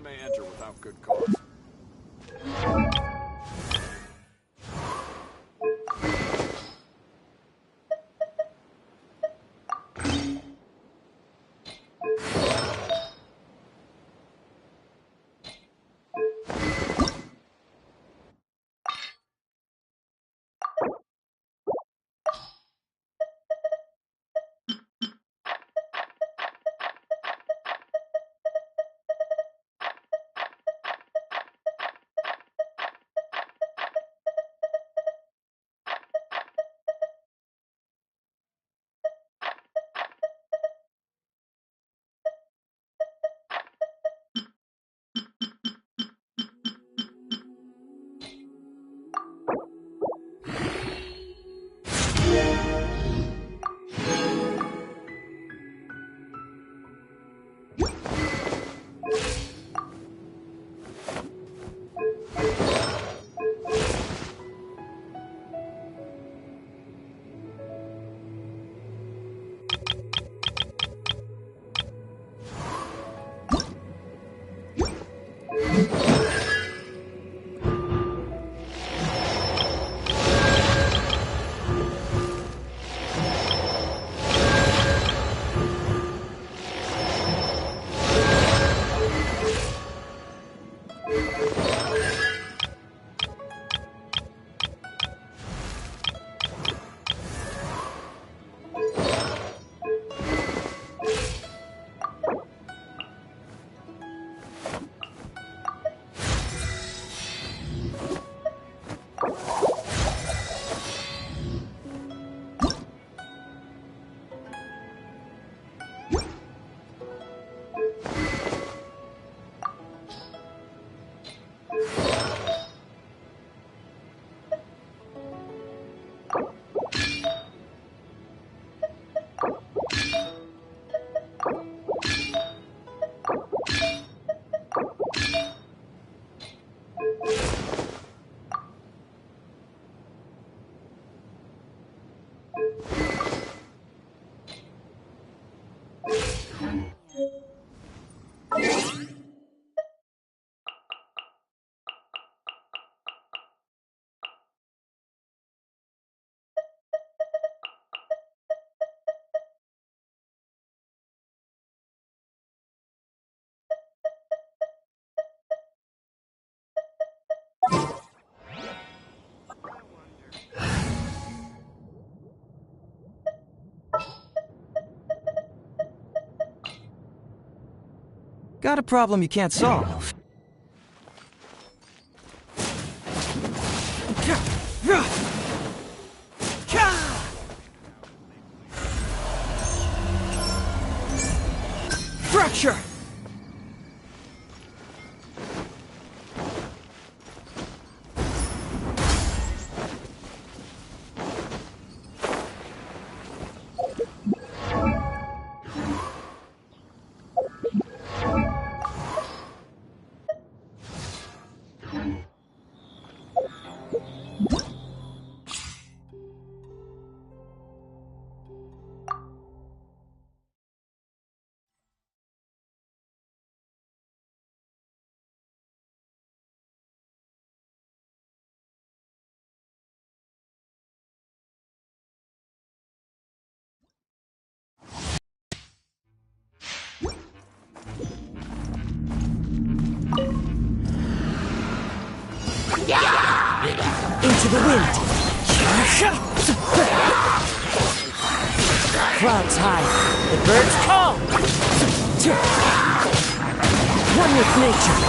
None may enter without good cause. Got a problem you can't solve. Fracture! Into the wind. Clouds high, the birds call. One with nature.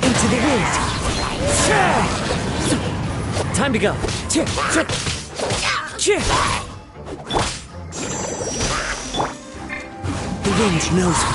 Into the wind. Time to go. The wind knows me.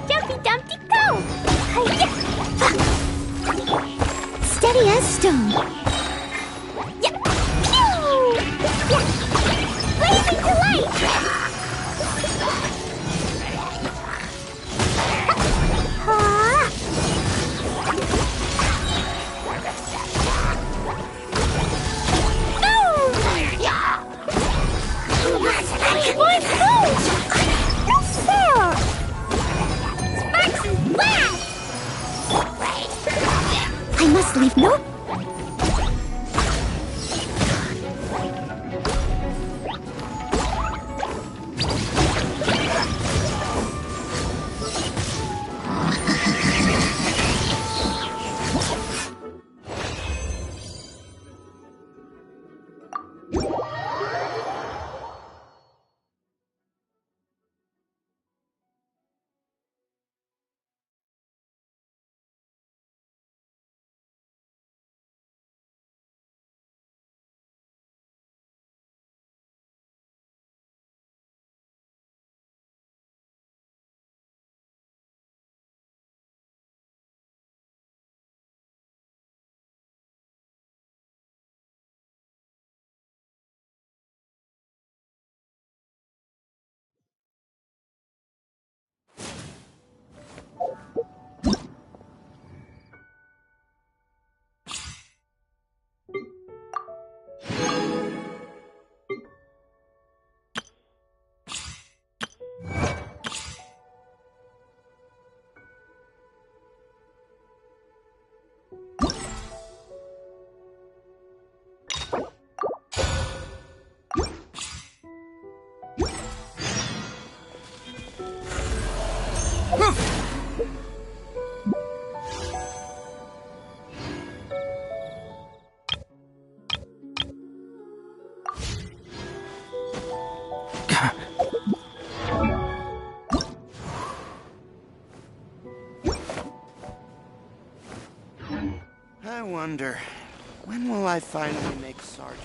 Dumpty Dumpty go! Hi-ya! Steady as stone. Yeah. Pew! Yeah. Blazing to light! Ah. Boy, no fair! Sparks and blast! I must leave no... I wonder, when will I finally make Sergeant?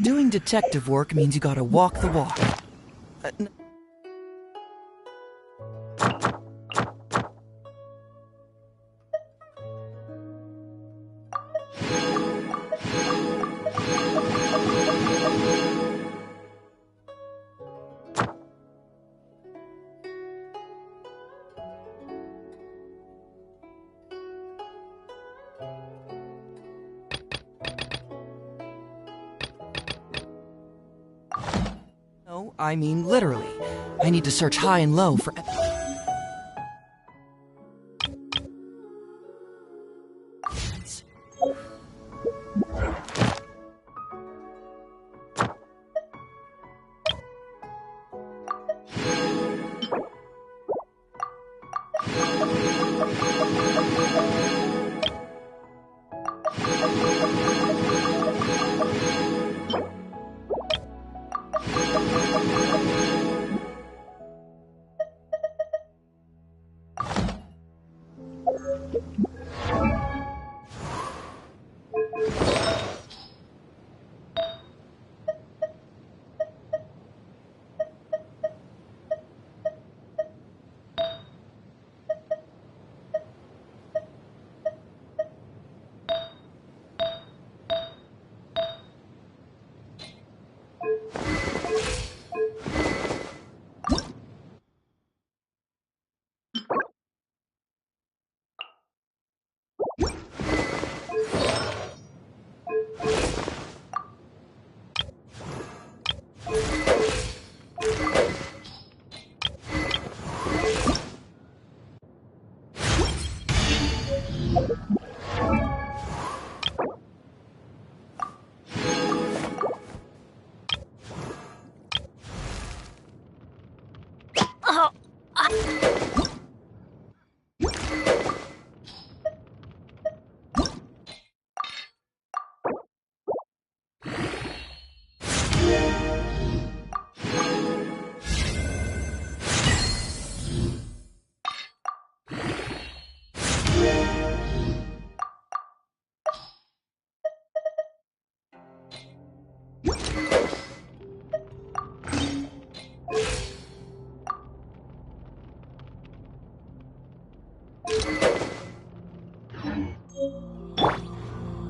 Doing detective work means you gotta walk the walk. No, I mean literally. I need to search high and low for...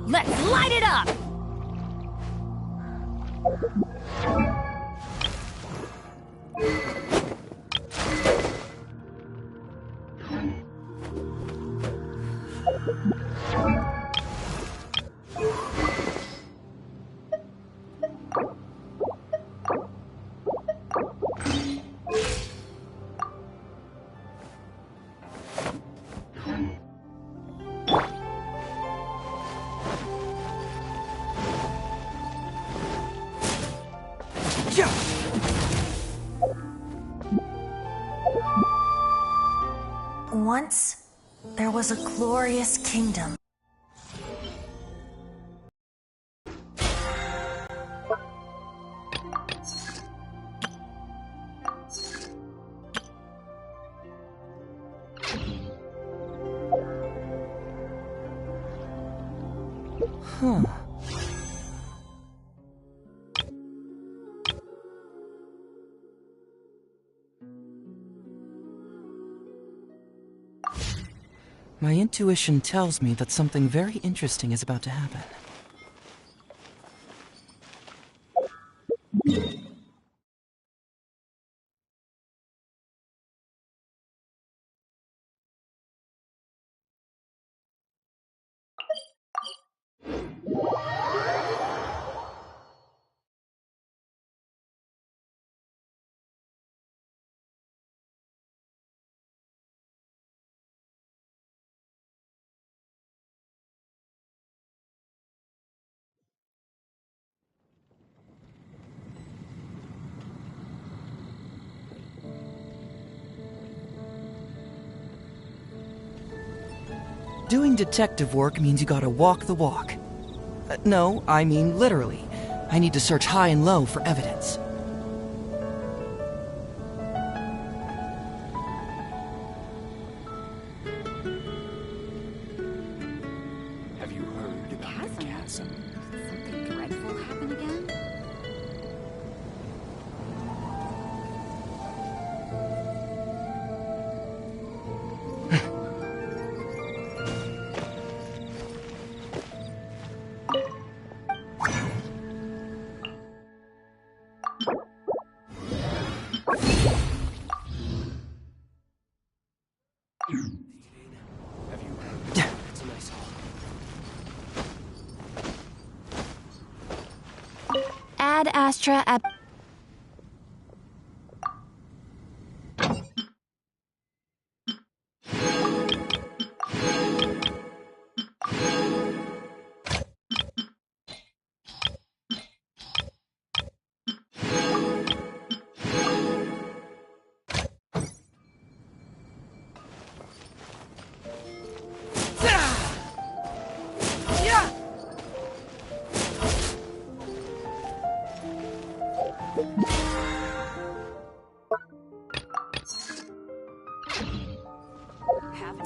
Let's light it up! Once, there was a glorious kingdom. Huh. My intuition tells me that something very interesting is about to happen. Doing detective work means you gotta walk the walk. No, I mean literally. I need to search high and low for evidence. Have you heard about the chasm? Did something dreadful happen again? Have you heard? It's a nice hall. Ad Astra ab.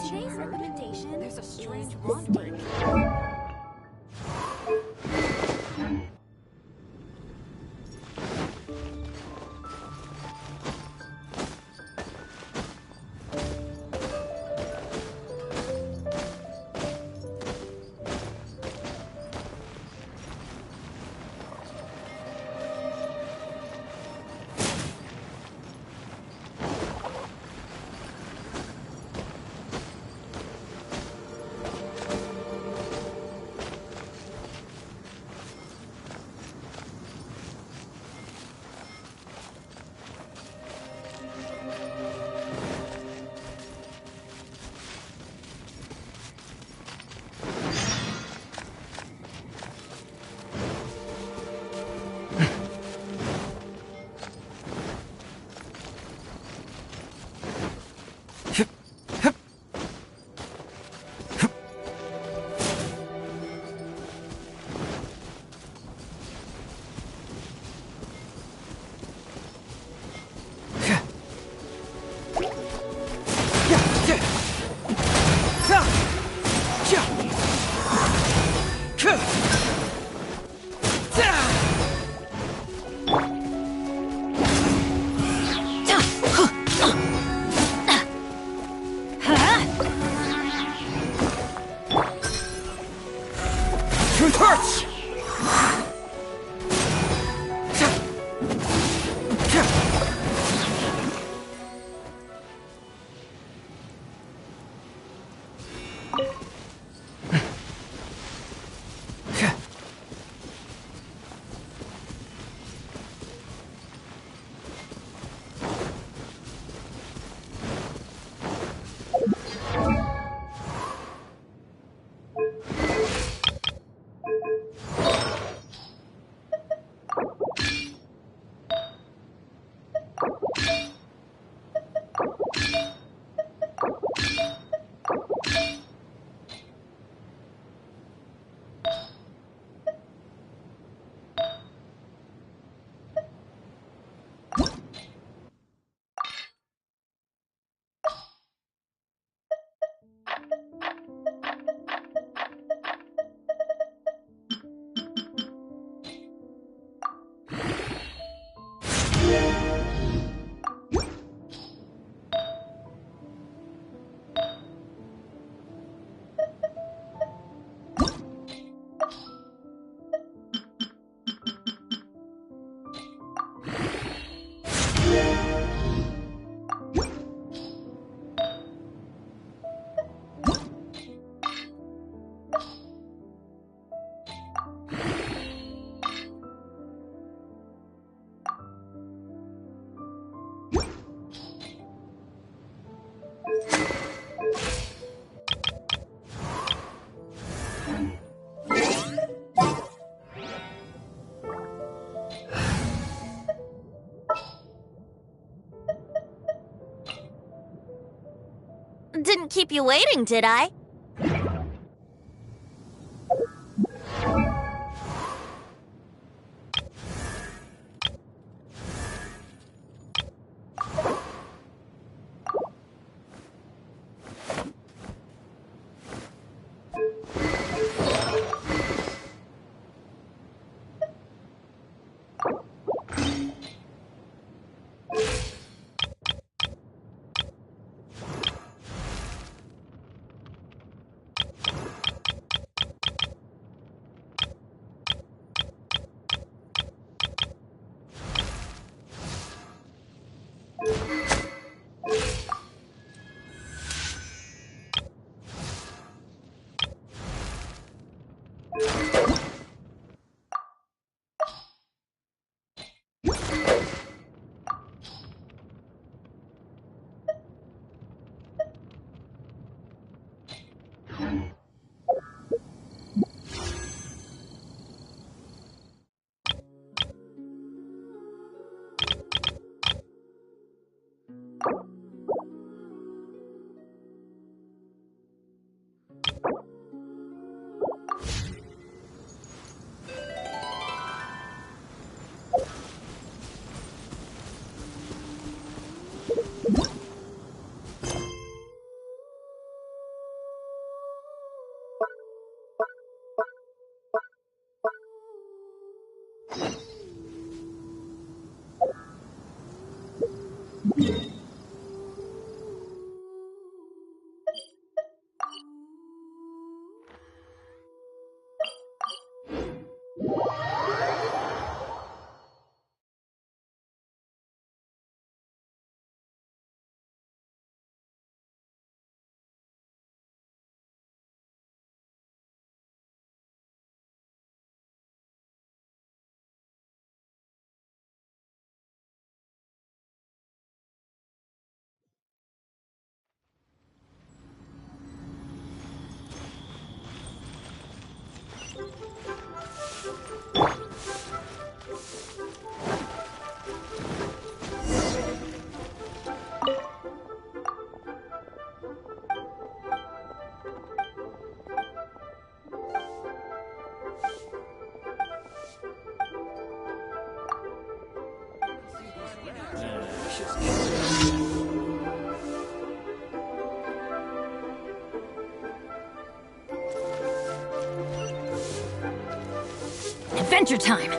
Today's recommendation, there's a strange wandering. Truth hurts! Didn't keep you waiting, did I? Adventure time!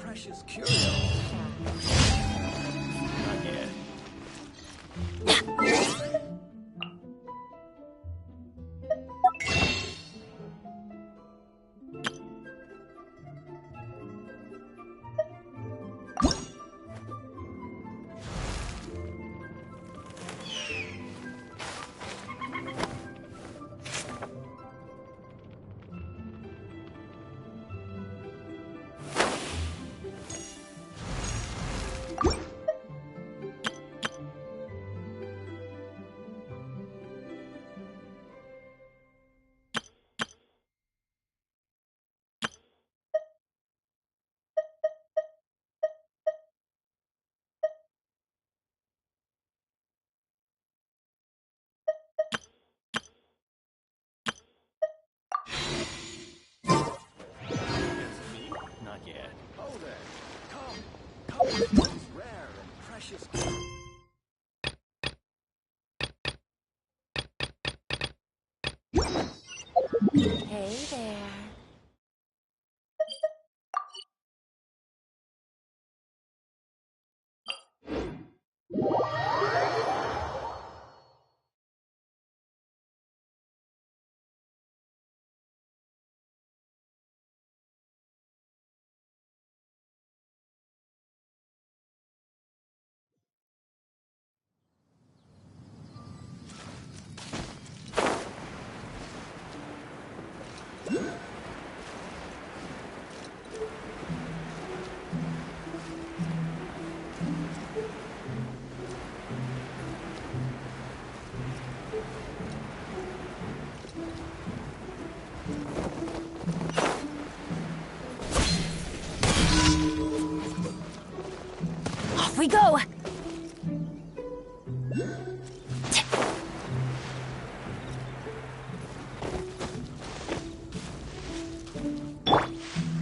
Precious curio. Not yet. Not yet. Oh there. Come. Come with these rare and precious gifts. Hey there. Off we go!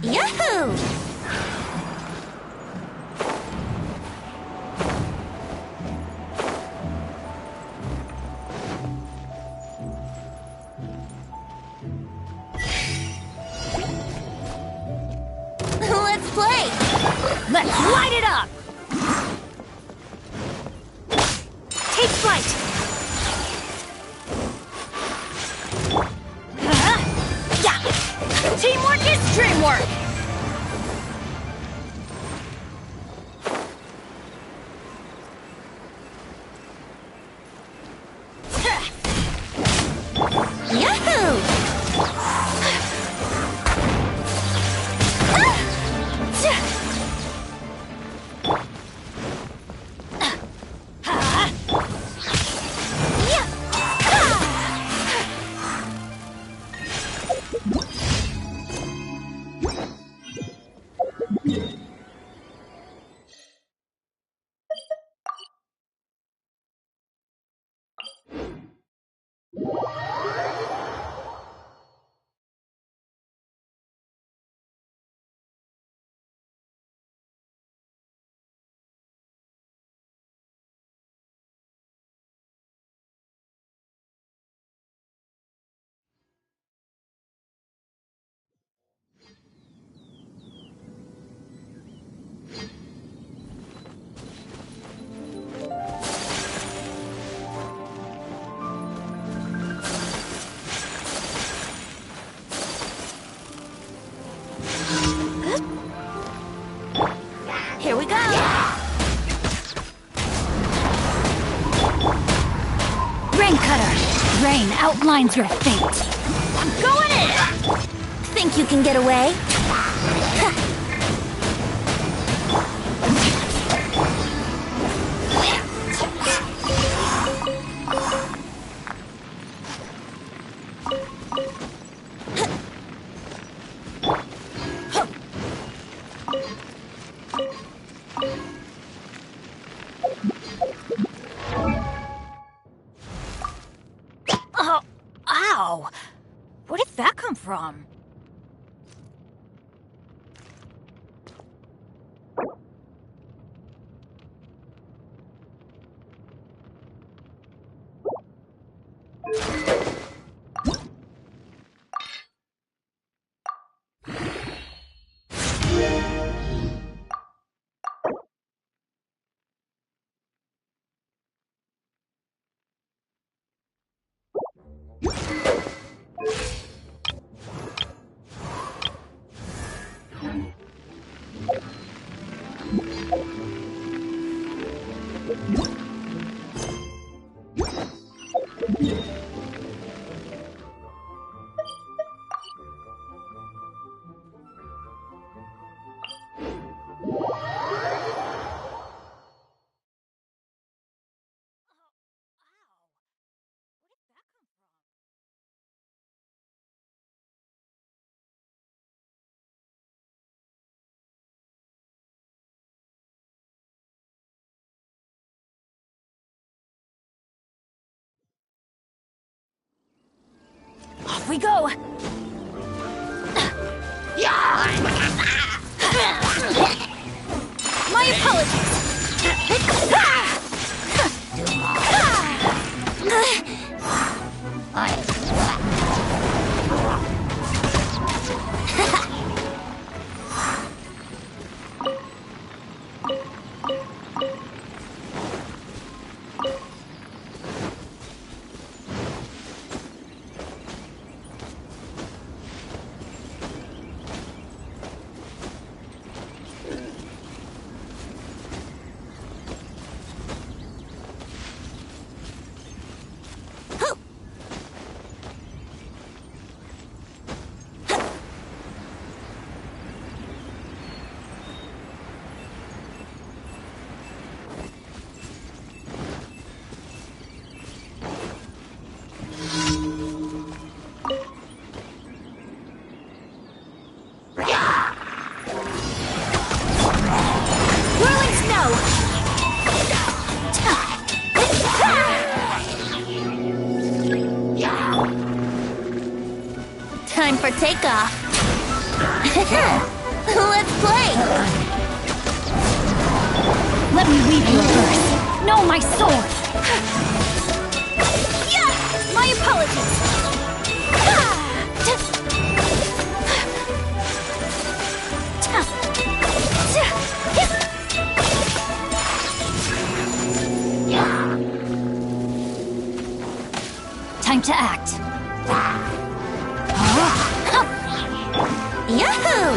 Yahoo! Let's play! Let's light it up! Take flight! Yeah! Teamwork is dreamwork! Rain cutter! Rain outlines your fate! I'm going in! Think you can get away? Oh, ow! Where did that come from? Off we go! My apologies! Time for takeoff. Let's play. Let me weave you a verse. No, my sword. Yeah, my apologies. Time to act. Yahoo!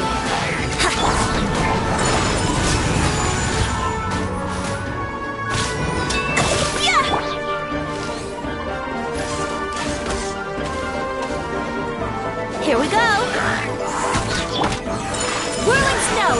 Yeah! Here we go! Whirling snow!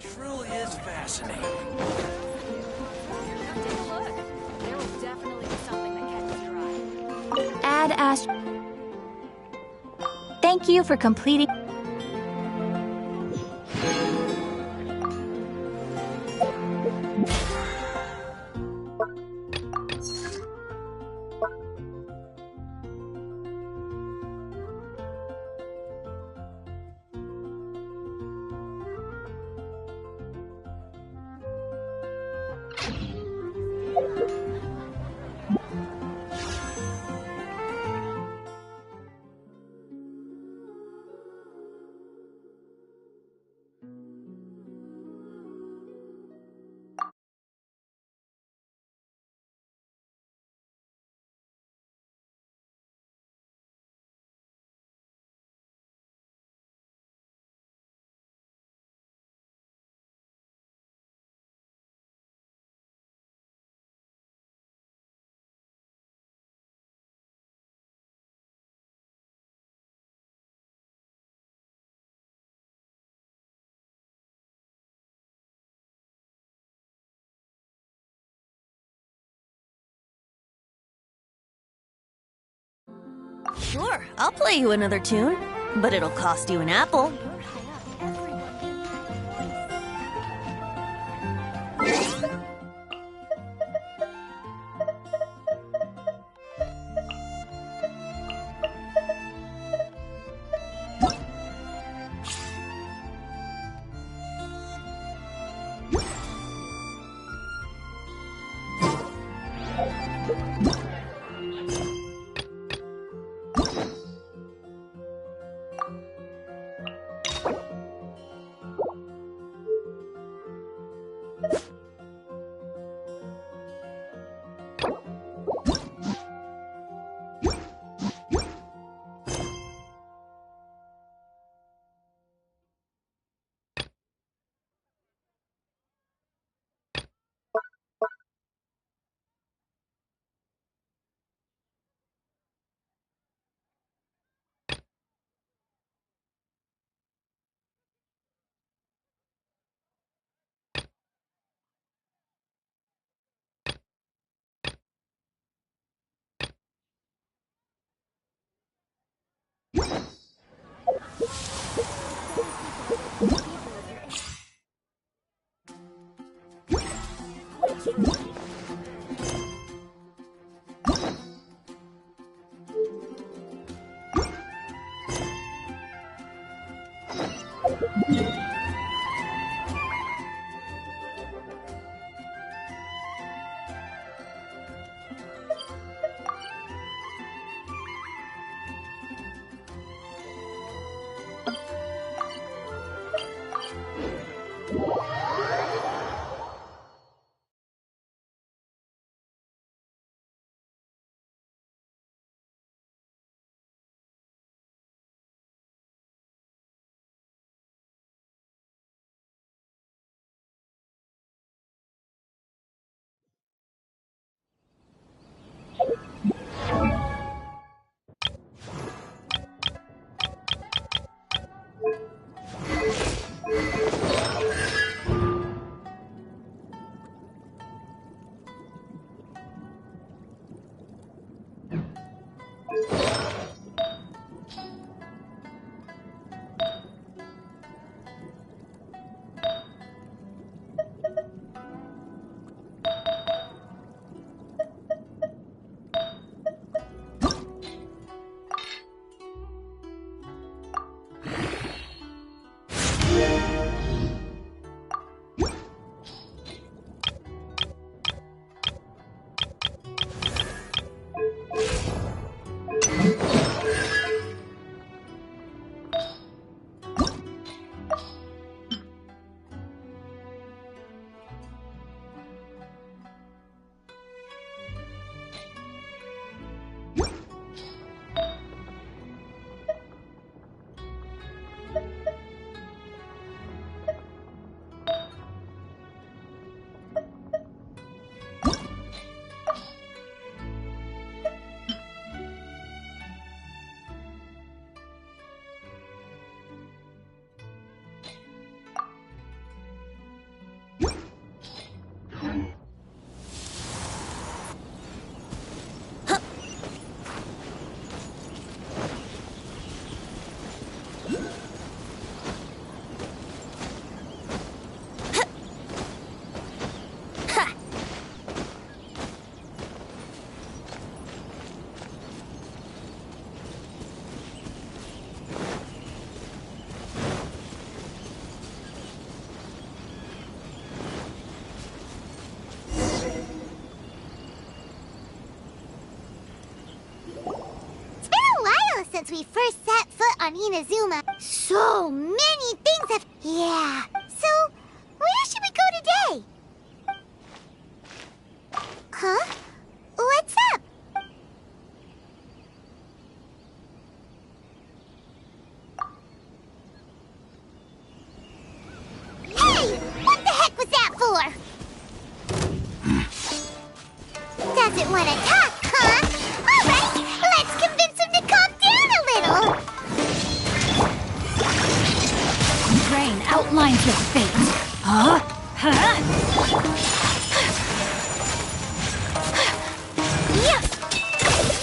Truly is fascinating. Take a look. There will definitely be something that catches your eye. Dad asked... Thank you for completing... Sure, I'll play you another tune, but it'll cost you an apple. since we first set foot on Inazuma. So many things have... Yeah. So, where should we go today? Huh? What's up? Hey! What the heck was that for? Doesn't want to talk, huh? Alright, let's convince him to calm down a little. Rain outlines your fate. Huh? Huh? Yeah!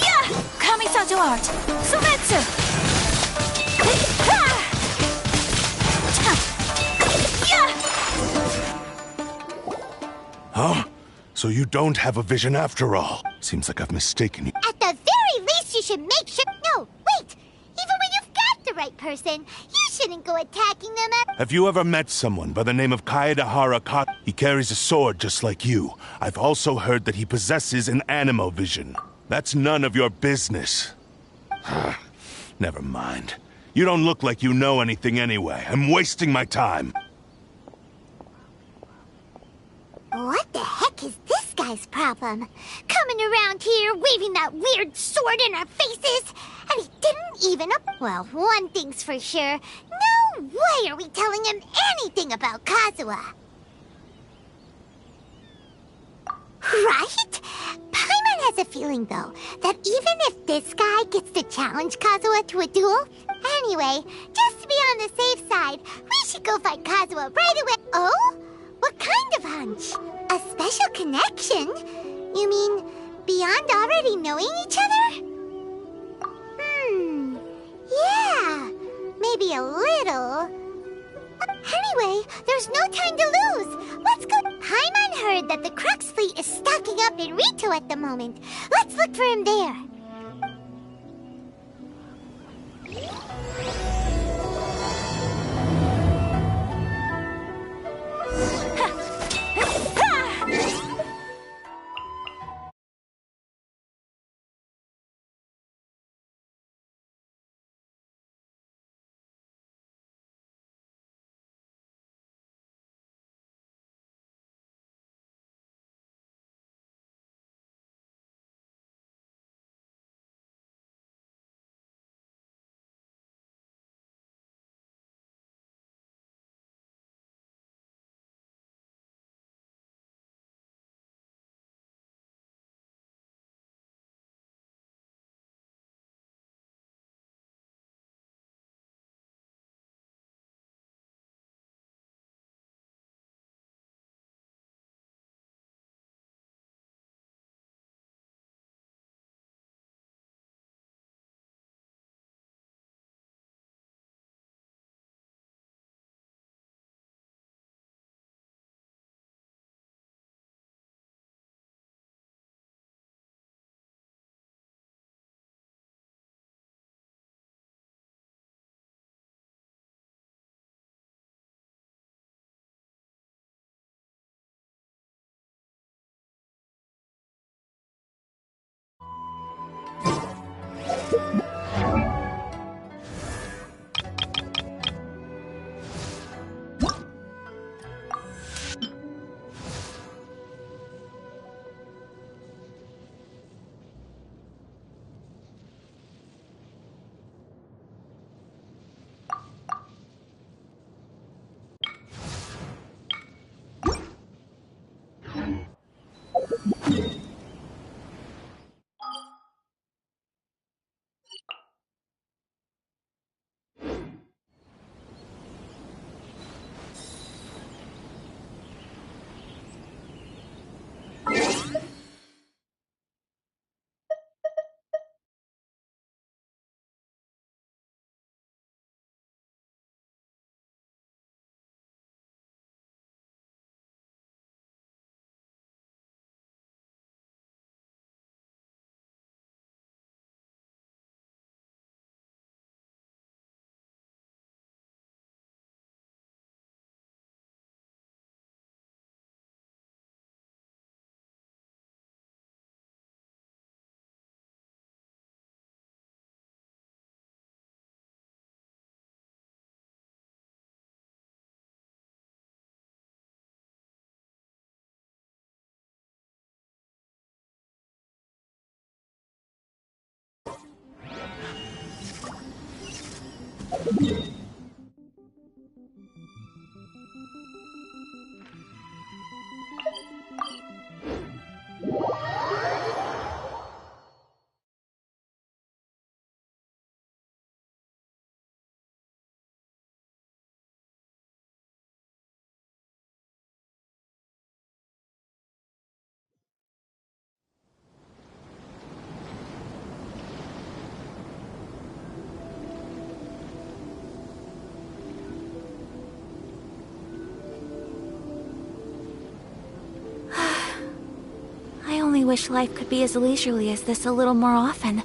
Yeah! Kamisato art! Sumetsu! Huh? So you don't have a vision after all. Seems like I've mistaken you. At the very least, you should make sure... No, wait! Even when you've got the right person, you shouldn't go attacking them at... Have you ever met someone by the name of Kaedahara Kat? He carries a sword just like you. I've also heard that he possesses an animo vision. That's none of your business. Never mind. You don't look like you know anything anyway. I'm wasting my time. What the heck is this guy's problem? Coming around here, waving that weird sword in our faces, and he didn't even... Well, one thing's for sure. No way are we telling him anything about Kazuha. Right? Paimon has a feeling, though, that even if this guy gets to challenge Kazuha to a duel... Anyway, just to be on the safe side, we should go fight Kazuha right away. Oh? What kind of hunch? A special connection? You mean beyond already knowing each other? Yeah, maybe a little. Anyway, there's no time to lose. Let's go. Paimon heard that the Crux fleet is stocking up in Rito at the moment. Let's look for him there. I only wish life could be as leisurely as this a little more often.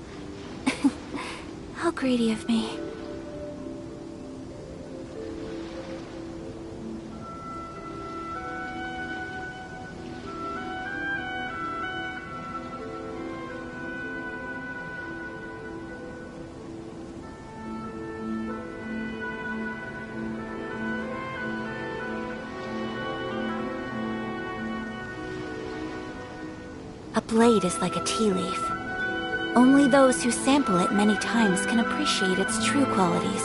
How greedy of me. A blade is like a tea leaf. Only those who sample it many times can appreciate its true qualities.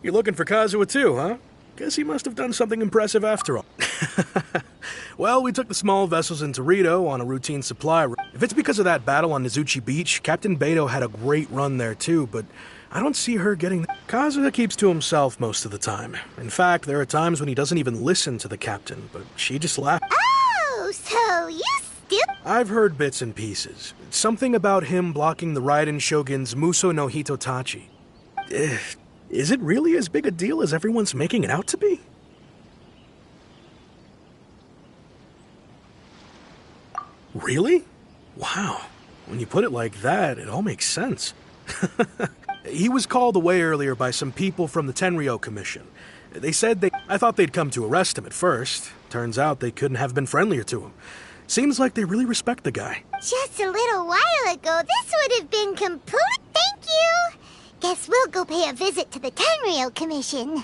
You're looking for Kazuha too, huh? Guess he must have done something impressive after all. Well, we took the small vessels into Rito on a routine supply run. If it's because of that battle on Nizuchi Beach, Captain Beto had a great run there too, but I don't see her getting... Kazuha keeps to himself most of the time. In fact, there are times when he doesn't even listen to the captain, but she just laughs. Oh, so you still... I've heard bits and pieces. Something about him blocking the Raiden Shogun's Muso no Hitotachi. Is it really as big a deal as everyone's making it out to be? Really? Wow. When you put it like that, it all makes sense. He was called away earlier by some people from the Tenryo Commission. They said I thought they'd come to arrest him at first. Turns out they couldn't have been friendlier to him. Seems like they really respect the guy. Just a little while ago, this would have been complete. Thank you! Guess we'll go pay a visit to the Tenryo Commission.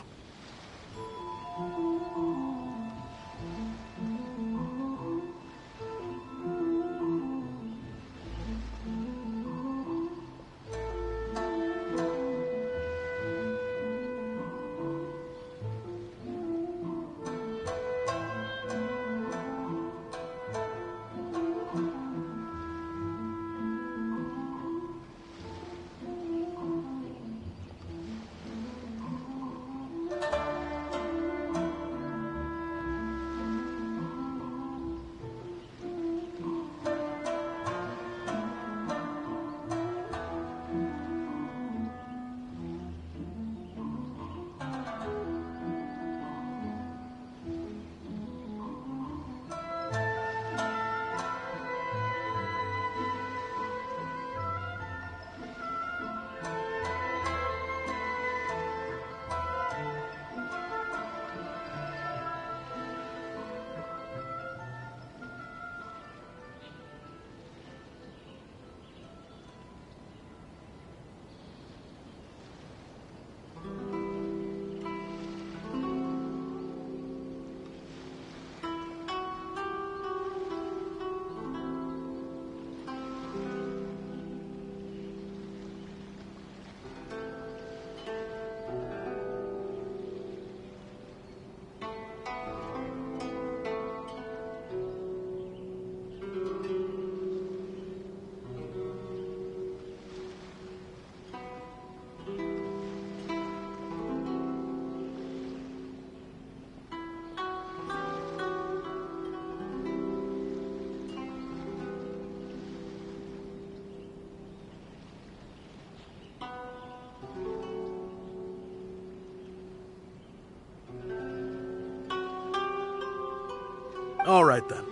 All right then.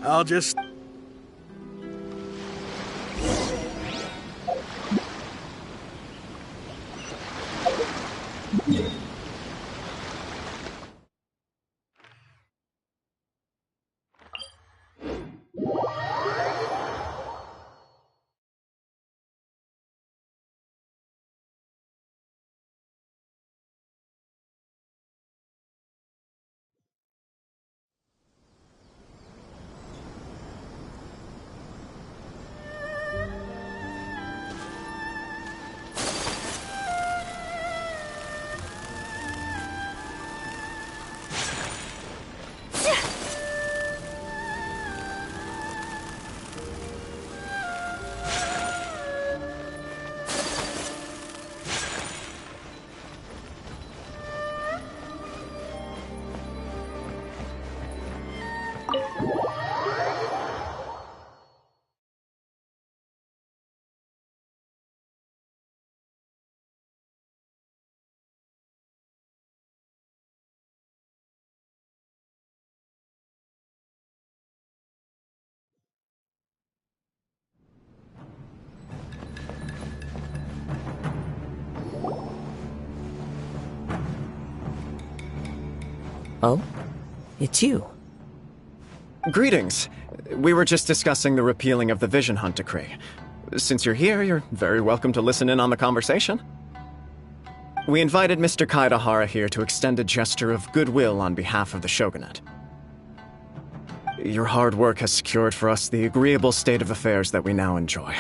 I'll just... Oh? It's you. Greetings. We were just discussing the repealing of the Vision Hunt decree. Since you're here, you're very welcome to listen in on the conversation. We invited Mr. Kaedahara here to extend a gesture of goodwill on behalf of the Shogunate. Your hard work has secured for us the agreeable state of affairs that we now enjoy.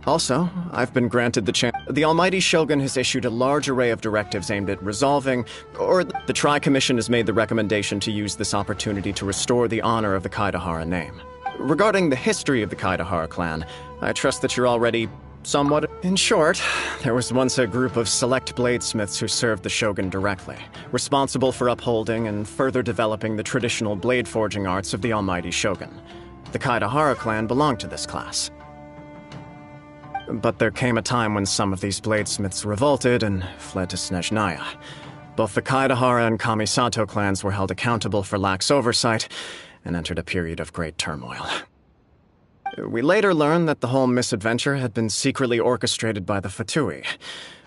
Also, I've been granted the chance. The Almighty Shogun has issued a large array of directives aimed at resolving, or the Tri-Commission has made the recommendation to use this opportunity to restore the honor of the Kaedahara name. Regarding the history of the Kaedahara clan, I trust that you're already somewhat... In short, there was once a group of select bladesmiths who served the Shogun directly, responsible for upholding and further developing the traditional blade forging arts of the Almighty Shogun. The Kaedahara clan belonged to this class. But there came a time when some of these bladesmiths revolted and fled to Snezhnaya. Both the Kaedahara and Kamisato clans were held accountable for lax oversight and entered a period of great turmoil. We later learned that the whole misadventure had been secretly orchestrated by the Fatui,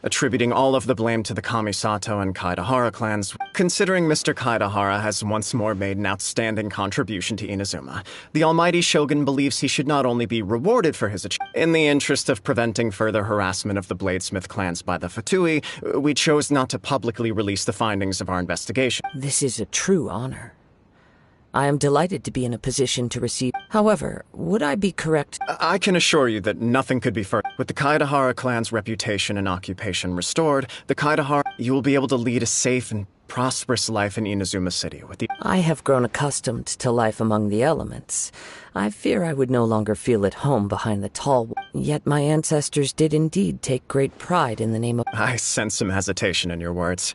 attributing all of the blame to the Kamisato and Kaedahara clans. Considering Mr. Kaedahara has once more made an outstanding contribution to Inazuma, the Almighty Shogun believes he should not only be rewarded for his achievement. In the interest of preventing further harassment of the Bladesmith clans by the Fatui, we chose not to publicly release the findings of our investigation. This is a true honor. I am delighted to be in a position to receive... However, would I be correct? I can assure you that nothing could be further. With the Kaedahara clan's reputation and occupation restored, the Kaedahara... You will be able to lead a safe and prosperous life in Inazuma City with the... I have grown accustomed to life among the elements. I fear I would no longer feel at home behind the tall... Yet my ancestors did indeed take great pride in the name of... I sense some hesitation in your words.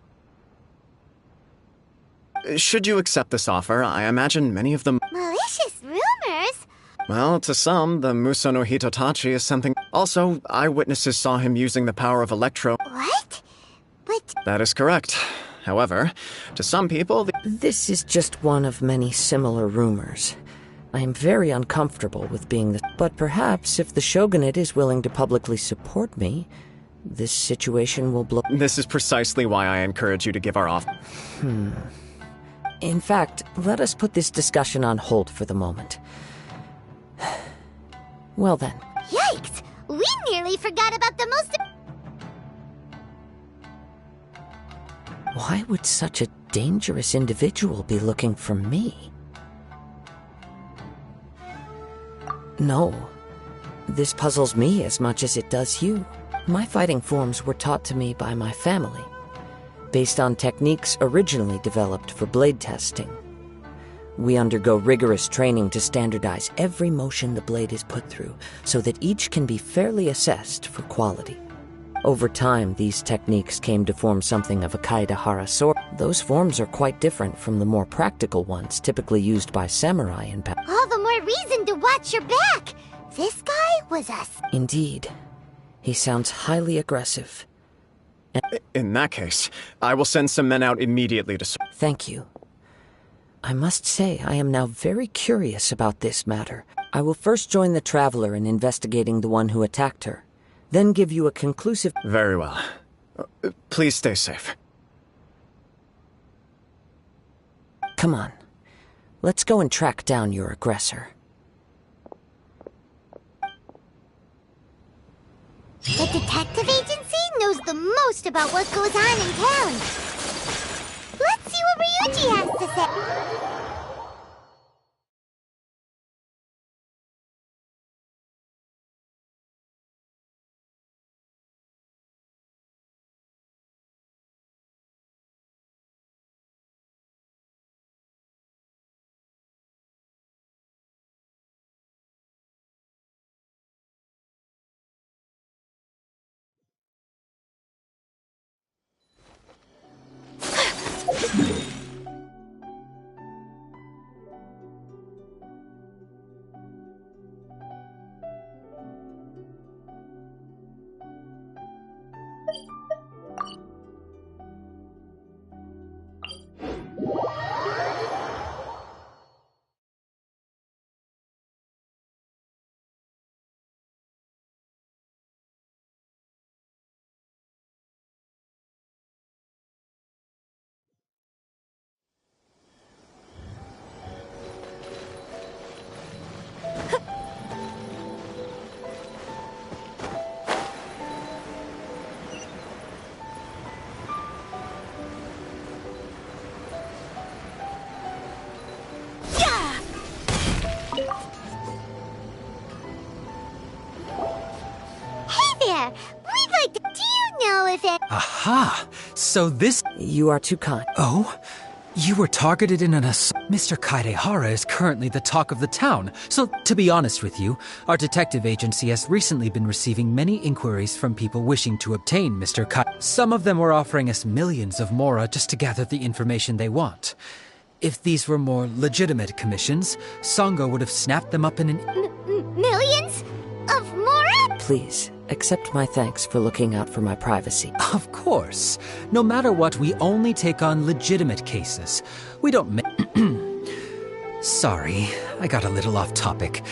Should you accept this offer, I imagine many of them... Malicious rumors? Well, to some, the Muso no Hitotachi is something... Also, eyewitnesses saw him using the power of Electro... What? But... That is correct. However, to some people... This is just one of many similar rumors. I am very uncomfortable with being the... But perhaps if the Shogunate is willing to publicly support me, this situation will blow... This is precisely why I encourage you to give our offer. In fact, let us put this discussion on hold for the moment. Well then. Yikes! We nearly forgot about the most... Why would such a dangerous individual be looking for me? No. This puzzles me as much as it does you. My fighting forms were taught to me by my family, based on techniques originally developed for blade testing. We undergo rigorous training to standardize every motion the blade is put through, so that each can be fairly assessed for quality. Over time, these techniques came to form something of a Kaedahara sword. Those forms are quite different from the more practical ones typically used by samurai in battle. All the more reason to watch your back! This guy was a... Indeed. He sounds highly aggressive. In that case, I will send some men out immediately to... Thank you. I must say I am now very curious about this matter. I will first join the Traveler in investigating the one who attacked her, then give you a conclusive... Very well. Please stay safe. Come on. Let's go and track down your aggressor. The detective agency knows the most about what goes on in town. Let's see what Ryuji has to say. there. We'd like to... Do you know if it... Aha! So this... You are too kind. Oh? You were targeted in an assault. Mr. Kaidehara is currently the talk of the town. So, to be honest with you, our detective agency has recently been receiving many inquiries from people wishing to obtain Mr. Kai. Some of them were offering us millions of mora just to gather the information they want. If these were more legitimate commissions, Sango would have snapped them up in an... Millions? Of mora? Please, accept my thanks for looking out for my privacy. Of course. No matter what, we only take on legitimate cases. We don't Sorry, I got a little off topic.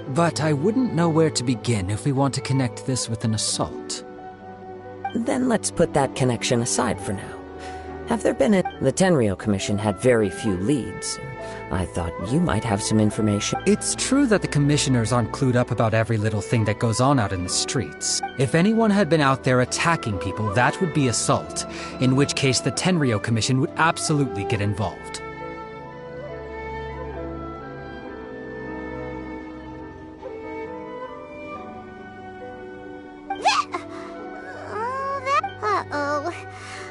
But I wouldn't know where to begin if we want to connect this with an assault. Then let's put that connection aside for now. Have there been The Tenryou Commission had very few leads. I thought you might have some information. It's true that the commissioners aren't clued up about every little thing that goes on out in the streets. If anyone had been out there attacking people, that would be assault, in which case the Tenryou Commission would absolutely get involved. Uh-oh.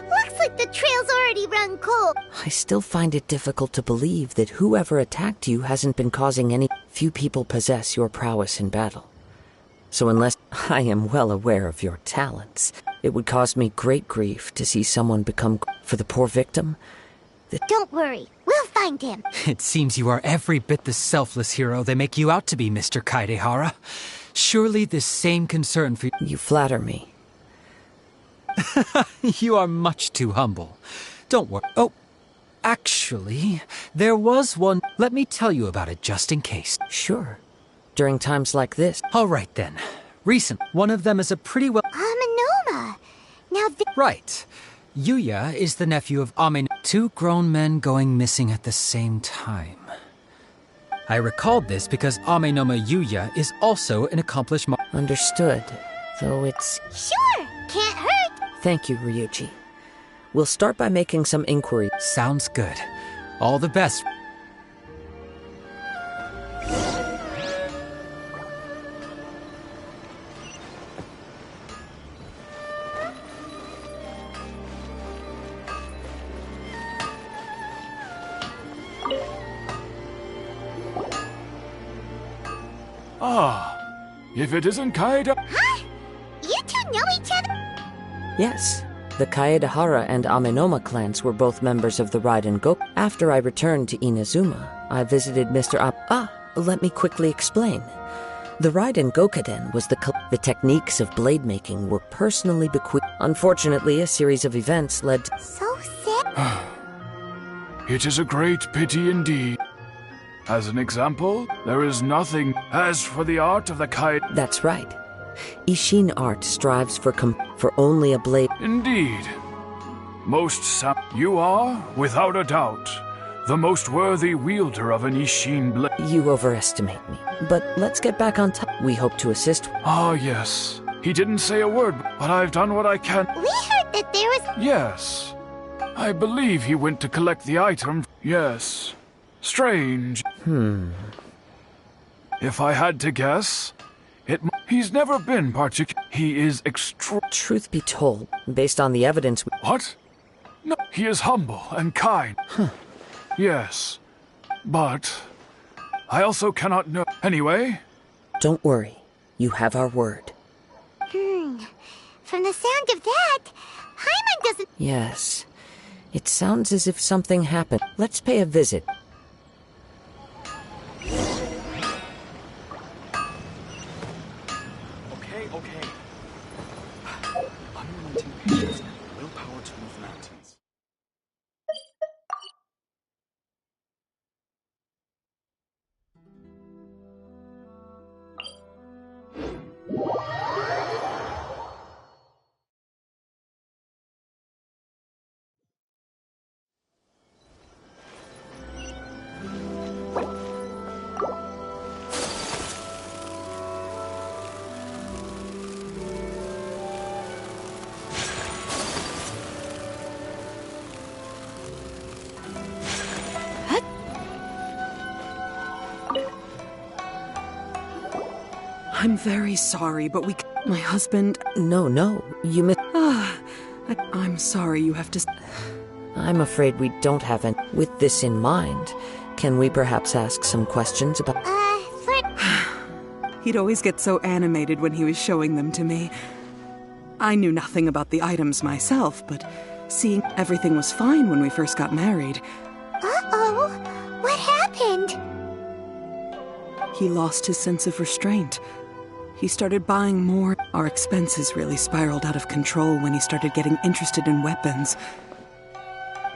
Looks like the trail's already run cold. I still find it difficult to believe that whoever attacked you hasn't been causing any... Few people possess your prowess in battle. So unless I am well aware of your talents, it would cause me great grief to see someone become... For the poor victim, Don't worry, we'll find him. It seems you are every bit the selfless hero they make you out to be, Mr. Kaidehara. Surely this same concern for... You flatter me. You are much too humble. Don't worry. Oh, actually, there was one. Let me tell you about it just in case. Sure. During times like this. All right then. Recent. One of them is a pretty well... Amenoma. Now Right. Yuya is the nephew of Amenoma. Two grown men going missing at the same time. I recalled this because Amenoma Yuya is also an accomplished... Understood. Though it's... Sure, can't hurt. Thank you, Ryuji. We'll start by making some inquiry. Sounds good. All the best. Ah, if it isn't Kaida... Huh? You two know each other? Yes. The Kaedehara and Amenoma clans were both members of the Raiden Goku. After I returned to Inazuma, I visited Mr. Let me quickly explain. The Raiden Gokaden was the techniques of blade making were personally bequeathed. Unfortunately, a series of events led to... So sad. It is a great pity indeed. As an example, there is nothing. As for the art of the Kaid... That's right. Ishin art strives for only a blade. Indeed. You are, without a doubt, the most worthy wielder of an Ishin blade. You overestimate me. But let's get back on top. We hope to assist. Ah, yes. He didn't say a word, but I've done what I can. We heard that there was... Yes. I believe he went to collect the item. Yes. Strange. If I had to guess... He's never been particular. He is Truth be told, based on the evidence... What? No, he is humble and kind. Yes, but I also cannot know. Anyway... Don't worry. You have our word. From the sound of that, Paimon doesn't... Yes. It sounds as if something happened. Let's pay a visit. Okay. Unrelenting patience and willpower to move mountains. I'm very sorry, but we... My husband... No, you missed... I'm sorry you have to... I'm afraid we don't have any... With this in mind, can we perhaps ask some questions about... He'd always get so animated when he was showing them to me. I knew nothing about the items myself, but seeing everything was fine when we first got married. Uh-oh. What happened? He lost his sense of restraint. He started buying more. Our expenses really spiraled out of control when he started getting interested in weapons.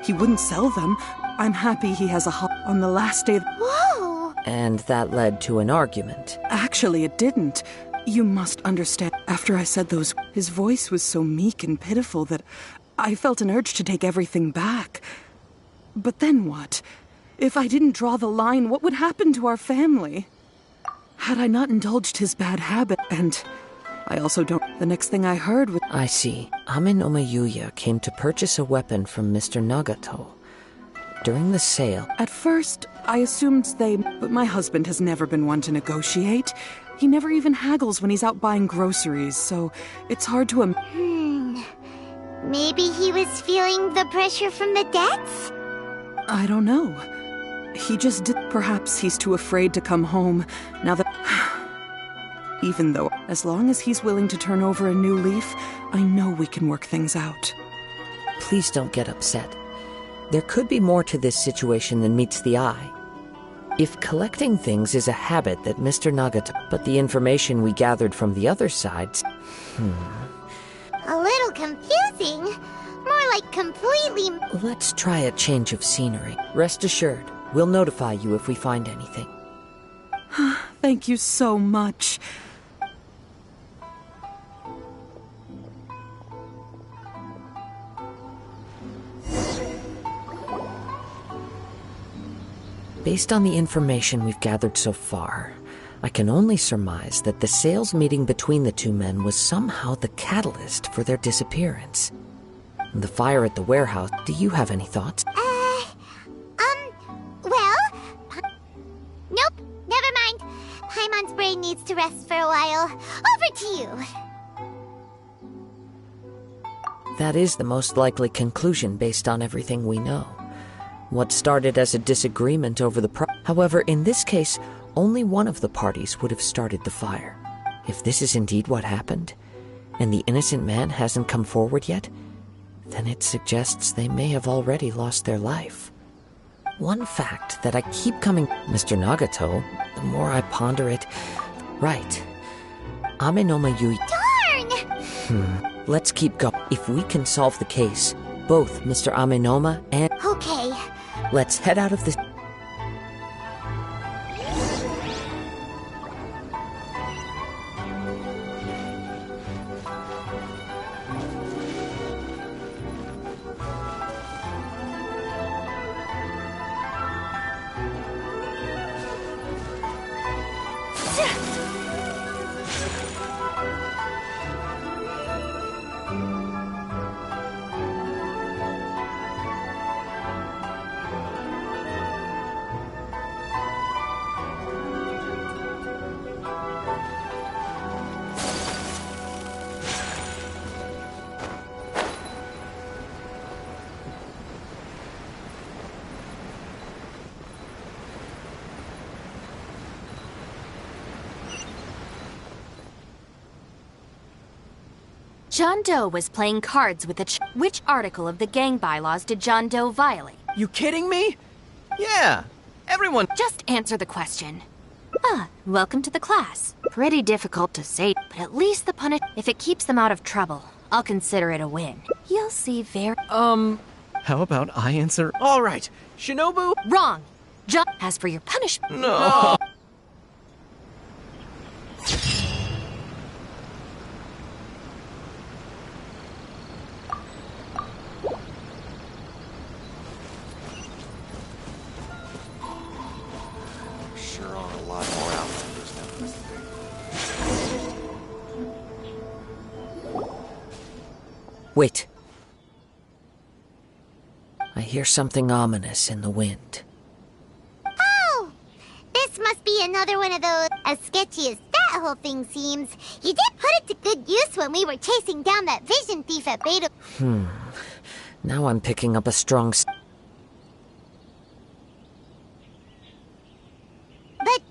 He wouldn't sell them. I'm happy he has a on the last day. Whoa! And that led to an argument. Actually, it didn't. You must understand. After I said those, his voice was so meek and pitiful that I felt an urge to take everything back. But then what? If I didn't draw the line, what would happen to our family? Had I not indulged his bad habit, and I also don't... The next thing I heard was... I see. Amenoma Yuya came to purchase a weapon from Mr. Nagato. During the sale... At first, I assumed they... But my husband has never been one to negotiate. He never even haggles when he's out buying groceries, so it's hard to... Maybe he was feeling the pressure from the debts? I don't know. He just did. Perhaps he's too afraid to come home, now that... Even though, as long as he's willing to turn over a new leaf, I know we can work things out. Please don't get upset. There could be more to this situation than meets the eye. If collecting things is a habit that Mr. Nagato... But the information we gathered from the other sides... A little confusing. More like completely... Let's try a change of scenery. Rest assured, we'll notify you if we find anything. Thank you so much. Based on the information we've gathered so far, I can only surmise that the sales meeting between the two men was somehow the catalyst for their disappearance. The fire at the warehouse, do you have any thoughts? Well... Nope, never mind. Paimon's brain needs to rest for a while. Over to you. That is the most likely conclusion based on everything we know. What started as a disagreement over the However, in this case, only one of the parties would have started the fire. If this is indeed what happened, and the innocent man hasn't come forward yet, then it suggests they may have already lost their life. One fact that I keep coming... Mr. Nagato, the more I ponder it... Right. Amenoma Yuya... Darn! Let's keep going. If we can solve the case, both Mr. Amenoma and... Okay. Let's head out of this... John Doe was playing cards with Which article of the gang bylaws did John Doe violate? You kidding me? Yeah, everyone... Just answer the question. Welcome to the class. Pretty difficult to say, but at least the punish... If it keeps them out of trouble, I'll consider it a win. You'll see very... How about I answer? All right, Shinobu? Wrong. John... As for your punishment... No. Wait. I hear something ominous in the wind. Oh! This must be another one of those as sketchy as that. that whole thing seems. You did put it to good use when we were chasing down that vision thief at Beta. Now I'm picking up a strong But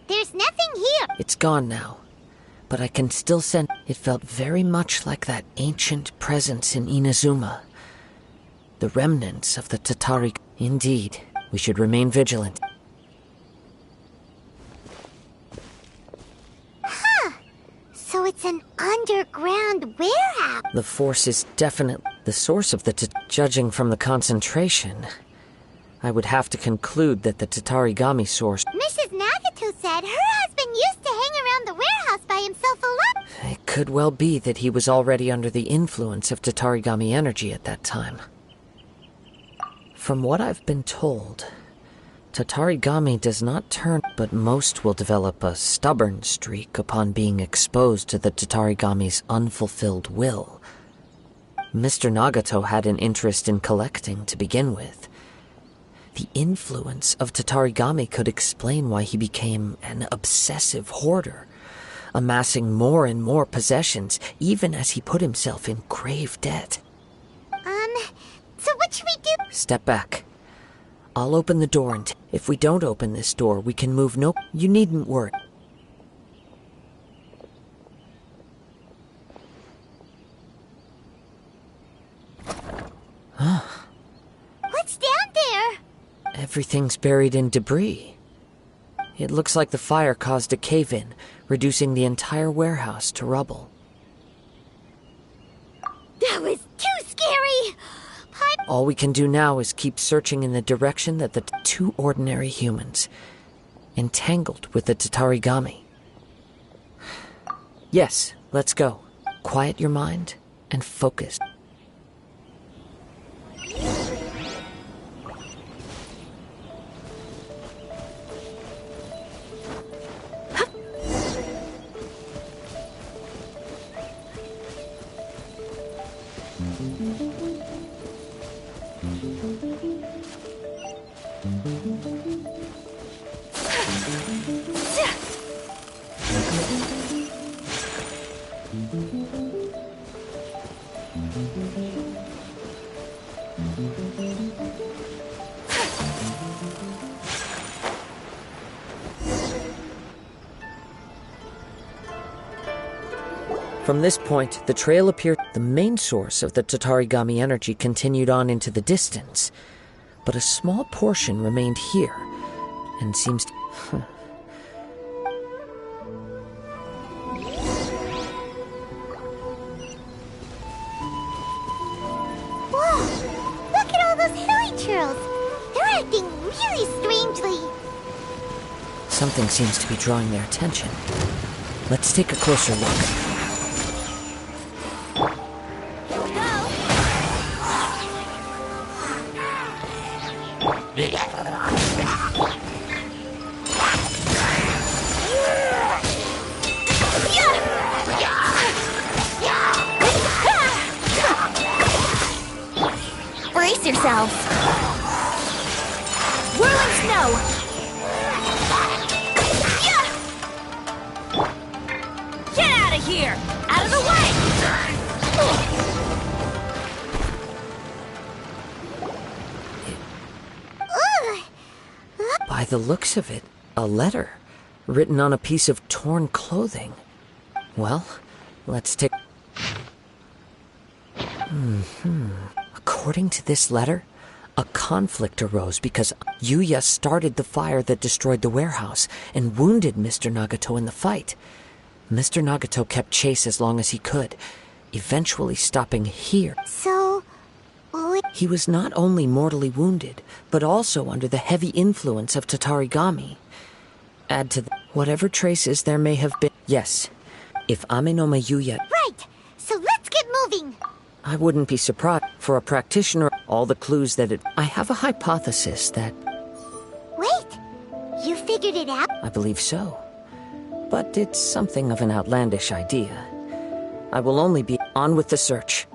there's nothing here. It's gone now, but I can still sense it felt very much like that ancient presence in Inazuma. The remnants of the Tatari. Indeed, we should remain vigilant. So it's an underground warehouse. The force is definitely the source of the judging from the concentration. I would have to conclude that the Tatarigami source. Mrs. Nagato said her husband used to hang around the warehouse by himself alone. It could well be that he was already under the influence of Tatarigami energy at that time. From what I've been told, Tatarigami does not turn, but most will develop a stubborn streak upon being exposed to the Tatarigami's unfulfilled will. Mr. Nagato had an interest in collecting to begin with. The influence of Tatarigami could explain why he became an obsessive hoarder, amassing more and more possessions, even as he put himself in grave debt. So what should we do? Step back. I'll open the door, and if we don't open this door, we can move no... You needn't worry. What's down there? Everything's buried in debris. It looks like the fire caused a cave-in, reducing the entire warehouse to rubble. That was too scary! All we can do now is keep searching in the direction that the two ordinary humans, entangled with the Tatarigami. Yes, let's go. Quiet your mind and focus. From this point, the trail appeared. The main source of the Tatarigami energy continued on into the distance, but a small portion remained here, and seems to... Whoa! Look at all those hilly churls! They're acting really strangely. Something seems to be drawing their attention. Let's take a closer look. Brace yourselves. Whirling snow. Get out of here! Out of the way! By the looks of it, a letter written on a piece of torn clothing. Well, let's take... According to this letter, a conflict arose because Yuya started the fire that destroyed the warehouse and wounded Mr. Nagato in the fight. Mr. Nagato kept chase as long as he could, eventually stopping here. So... He was not only mortally wounded, but also under the heavy influence of Tatarigami. Add to whatever traces there may have been. Yes, if Amenoma Yuya... Right! So let's get moving! I wouldn't be surprised for a practitioner. All the clues that I have a hypothesis that... Wait! You figured it out? I believe so. But it's something of an outlandish idea. I will only be on with the search.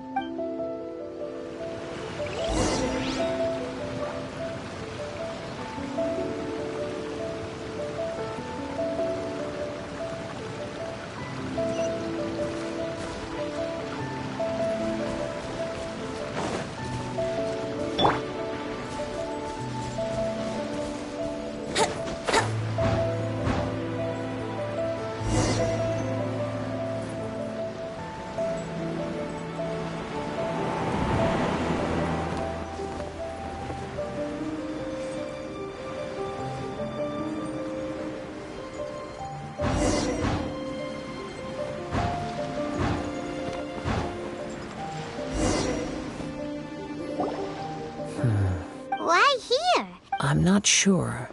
I'm not sure.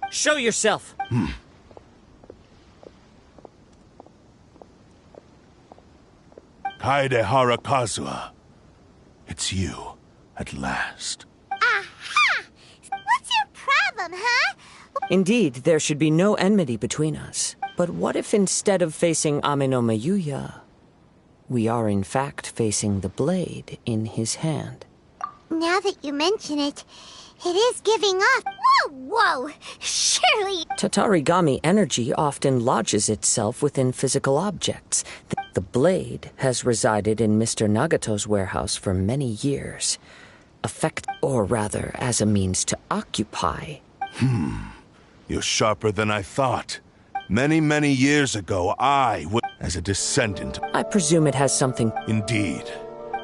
Show yourself! Kaedehara Kazuha. It's you, at last. Aha! What's your problem, huh? Indeed, there should be no enmity between us. But what if instead of facing Ame no Mayuya, we are in fact facing the blade in his hand? Now that you mention it, it is giving off. Whoa! Surely. Tatarigami energy often lodges itself within physical objects. The blade has resided in Mr. Nagato's warehouse for many years. Or rather, as a means to occupy. You're sharper than I thought. Many, many years ago, as a descendant. I presume it has something. Indeed.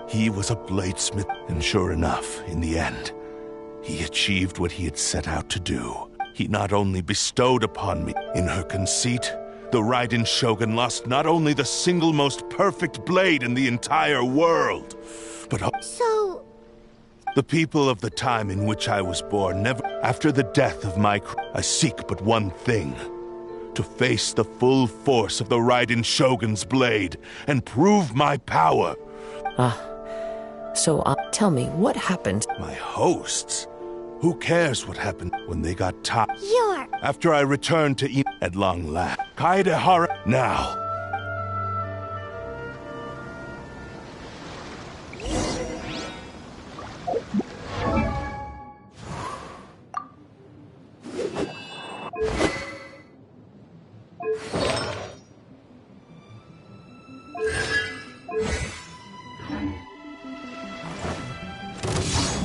He was a bladesmith, and sure enough, in the end, he achieved what he had set out to do. He not only bestowed upon me, in her conceit, the Raiden Shogun lost not only the single most perfect blade in the entire world, but So... the people of the time in which I was born never... After the death of I seek but one thing. To face the full force of the Raiden Shogun's blade and prove my power. So tell me, what happened? My hosts? Who cares what happened when they got tired? You're... After I returned to at long last. Kaedehara... Now.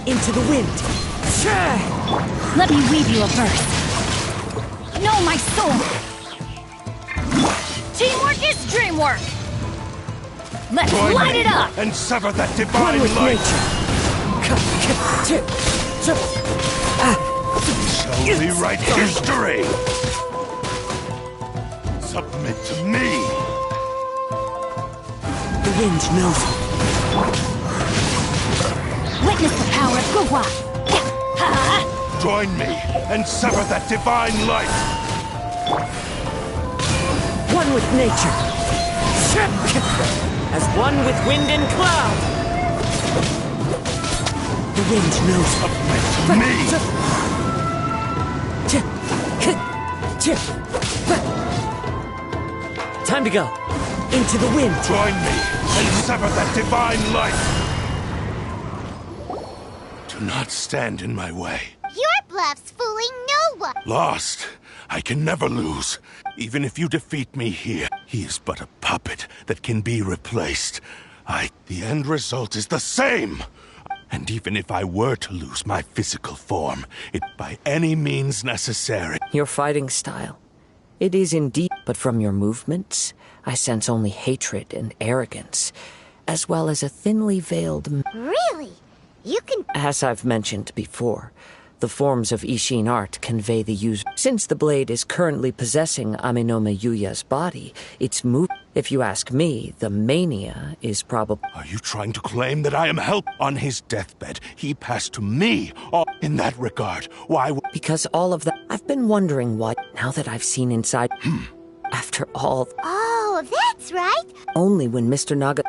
Into the wind! Let me weave you a verse. Know my soul! Teamwork is dreamwork! Let's Join light me it up! and sever that divine light! Shall rewrite history! Submit to me! The wind knows. Witness the power of Guhua! Join me and sever that divine light! One with nature. As one with wind and cloud. The wind knows. Submit to me! Time to go. Into the wind. Join me and sever that divine light! Do not stand in my way. Your bluff's fooling no one. Lost. I can never lose. Even if you defeat me here, he is but a puppet that can be replaced. The end result is the same. And even if I were to lose my physical form, it by any means necessary. Your fighting style. It is indeed, but from your movements, I sense only hatred and arrogance, as well as a thinly veiled... Really? You can... As I've mentioned before, the forms of Ishin art convey the user. Since the blade is currently possessing Ame no Mayuya's body, its move... If you ask me, the mania is probably... Are you trying to claim that I am help? On his deathbed, he passed to me. In that regard, why... Because all of that... I've been wondering why, now that I've seen inside... After all... Oh, that's right. Only when Mr. Naga...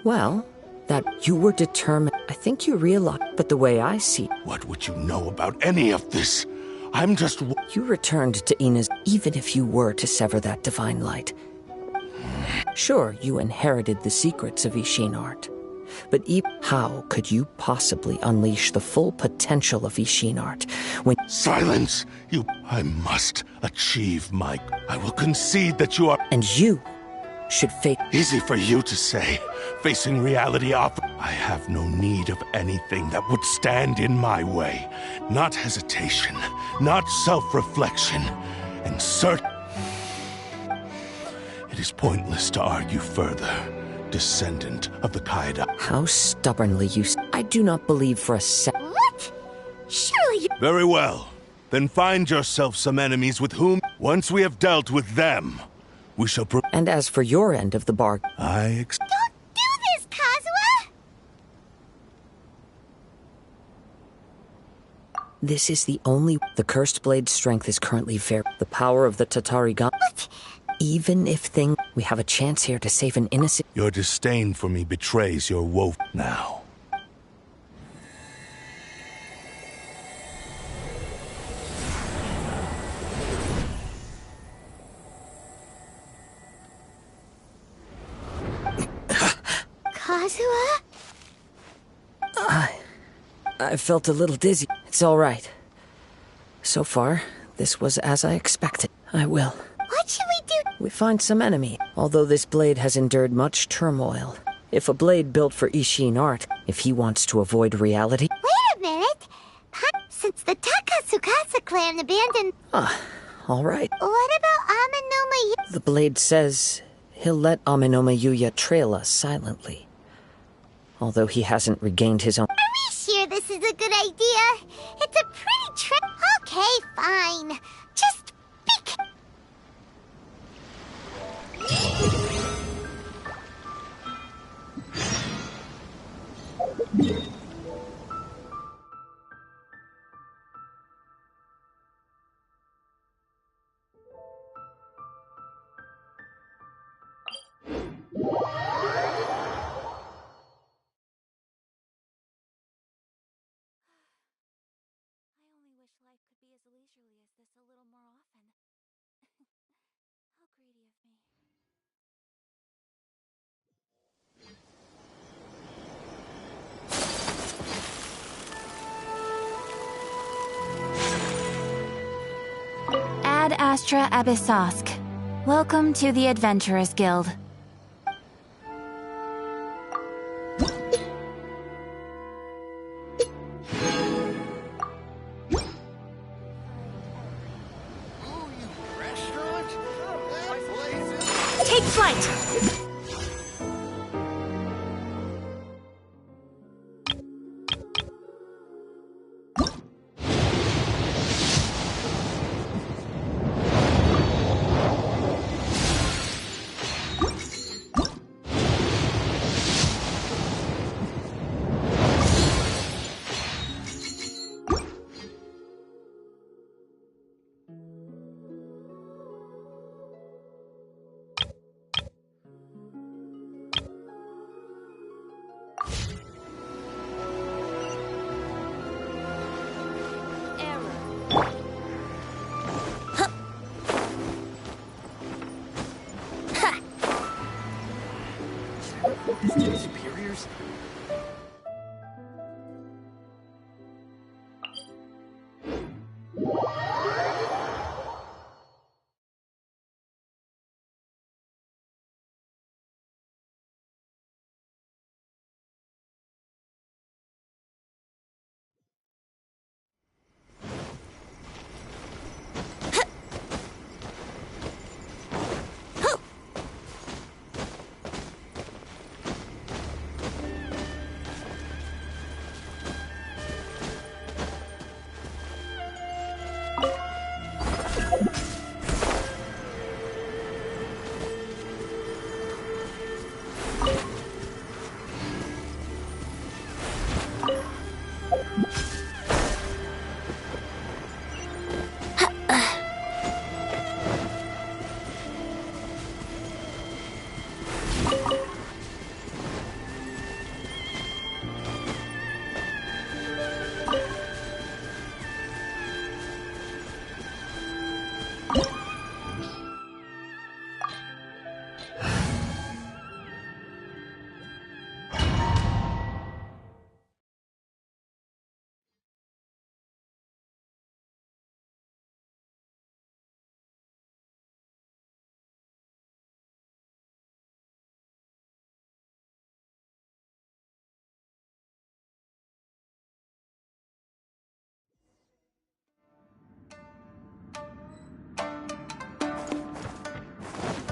Well... That you were determined. I think you realize, but the way I see... What would you know about any of this? I'm just... You returned to Ina's, even if you were to sever that divine light. Sure, you inherited the secrets of Ishin art. But how could you possibly unleash the full potential of Ishin art when... Silence! I must achieve my... I will concede that you are... And you should face... Easy for you to say. Facing reality off... I have no need of anything that would stand in my way. Not hesitation, not self-reflection, and It is pointless to argue further, descendant of the Kaeda. How stubbornly you... I do not believe for a second... What? Surely you... Very well. Then find yourself some enemies with whom, once we have dealt with them, we shall... And as for your end of the bargain... Don't do this, Kazuha! This is the only... The cursed blade's strength is currently fair. The power of the Tatari gun... Even if we have a chance here to save an innocent... Your disdain for me betrays your woe now. Kazuha? I felt a little dizzy. It's all right. So far, this was as I expected. I will. What should we do? We find some enemy, although this blade has endured much turmoil. If a blade built for Ishin art, if he wants to avoid reality... Wait a minute! Since the Takatsukasa clan abandoned... all right. What about Amanoma? The blade says he'll let Amanoma Yuya trail us silently. Although he hasn't regained his own... Are we sure this is a good idea? It's a pretty trick. Okay, fine. Just be... Ad Astra Abyssosk. Welcome to the Adventurers Guild. Take flight! Superiors?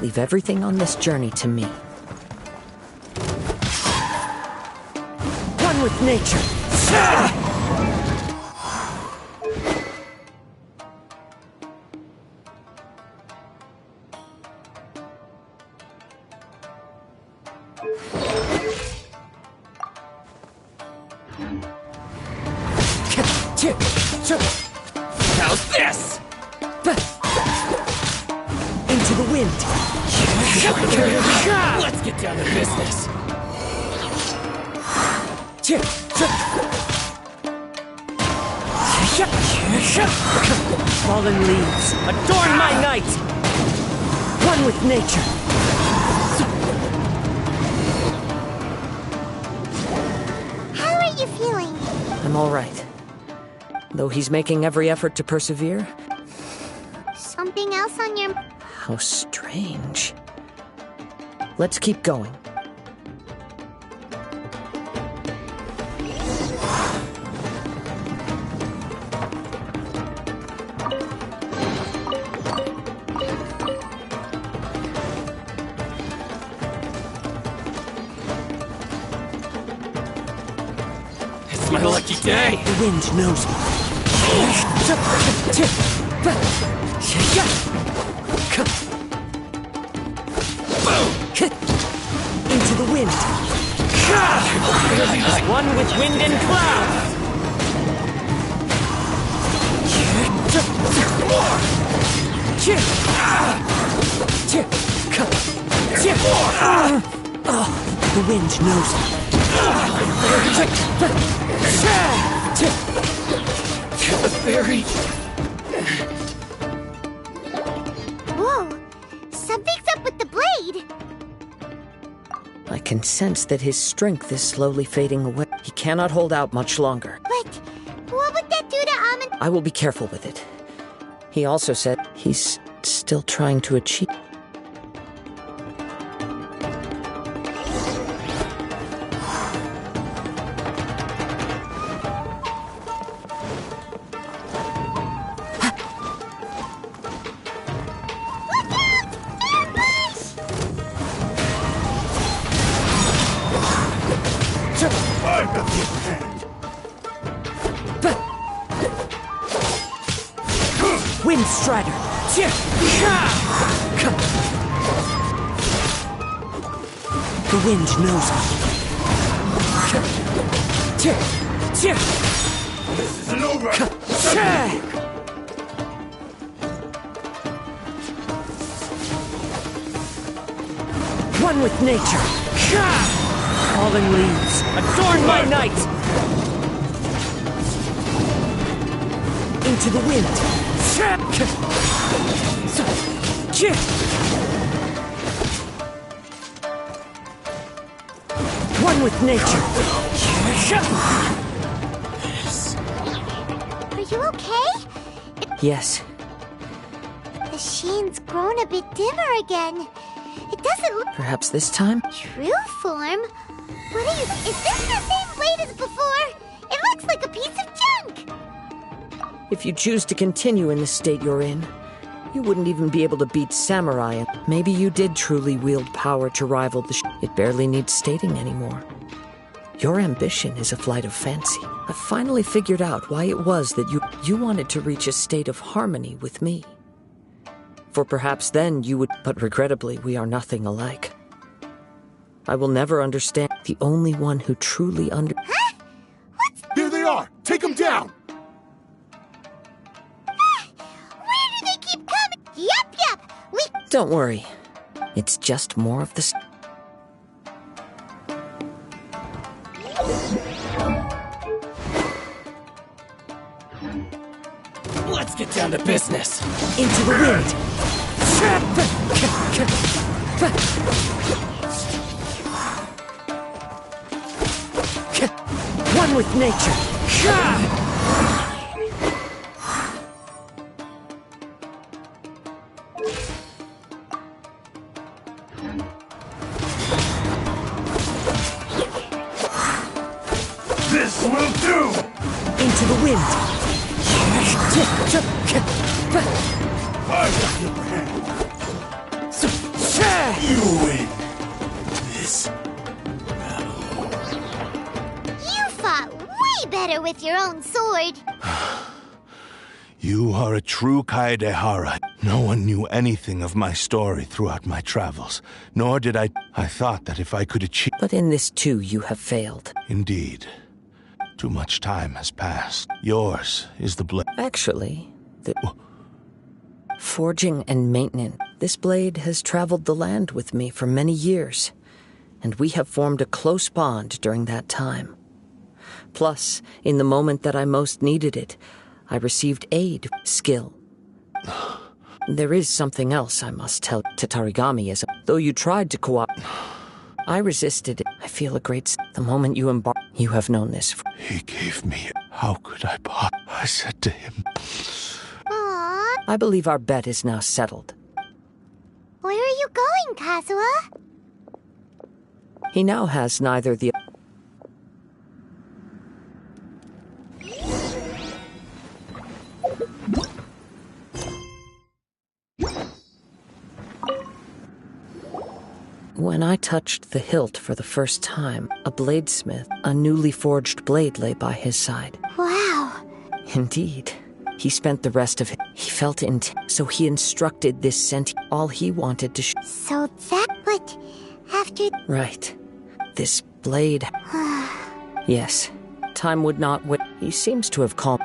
Leave everything on this journey to me. One with nature! How's this? Into the wind. Let's get down to business. Fallen leaves, adorn my night! One with nature. How are you feeling? I'm all right. Though he's making every effort to persevere. Something else on your... How strange. Let's keep going. It's my lucky day. The wind knows me. Into the wind. One with wind and cloud. The wind knows me. The fairy. Whoa! Something's up with the blade! I can sense that his strength is slowly fading away. He cannot hold out much longer. But what would that do to Amon? I will be careful with it. He also said he's still trying to achieve. Wind Strider! The wind knows me. This isn't over! One with nature. Fallen leaves, adorn my night! Into the wind. One with nature. Are you okay? Yes. The sheen's grown a bit dimmer again. It doesn't look... Perhaps this time? True form? What are you... Is this the same blade as before? It looks like a piece of junk! If you choose to continue in the state you're in, you wouldn't even be able to beat Samurai. Maybe you did truly wield power to rival the It barely needs stating anymore. Your ambition is a flight of fancy. I finally figured out why it was that you wanted to reach a state of harmony with me. For perhaps then you would... But regrettably, we are nothing alike. I will never understand. The only one who truly Huh? Here they are! Take them down! Where do they keep coming? Yup! We... Don't worry. It's just more of the... Let's get down to business. Into the wind. One with nature. This will do! Into the wind. I've got the upper hand. You win this battle. You fought way better with your own sword. You are a true Kaedehara. No one knew anything of my story throughout my travels, nor did I thought that if I could achieve... But in this too, you have failed. Indeed. Too much time has passed. Yours is the blade. Actually, the forging and maintenance. This blade has traveled the land with me for many years, and we have formed a close bond during that time. Plus, in the moment that I most needed it, I received aid, skill. There is something else I must tell. Tatarigami is though you tried to cooperate, I resisted it. I feel a great the moment you embark. You have known this. He gave me. How could I I said to him. Aww. I believe our bet is now settled. Where are you going, Kazuha? He now has neither the... When I touched the hilt for the first time, a bladesmith, a newly forged blade lay by his side. Wow. Indeed. He spent the rest of it. He felt so he instructed this all he wanted to So that, but after... Right. This blade... Yes. Time would not wait. He seems to have calmed...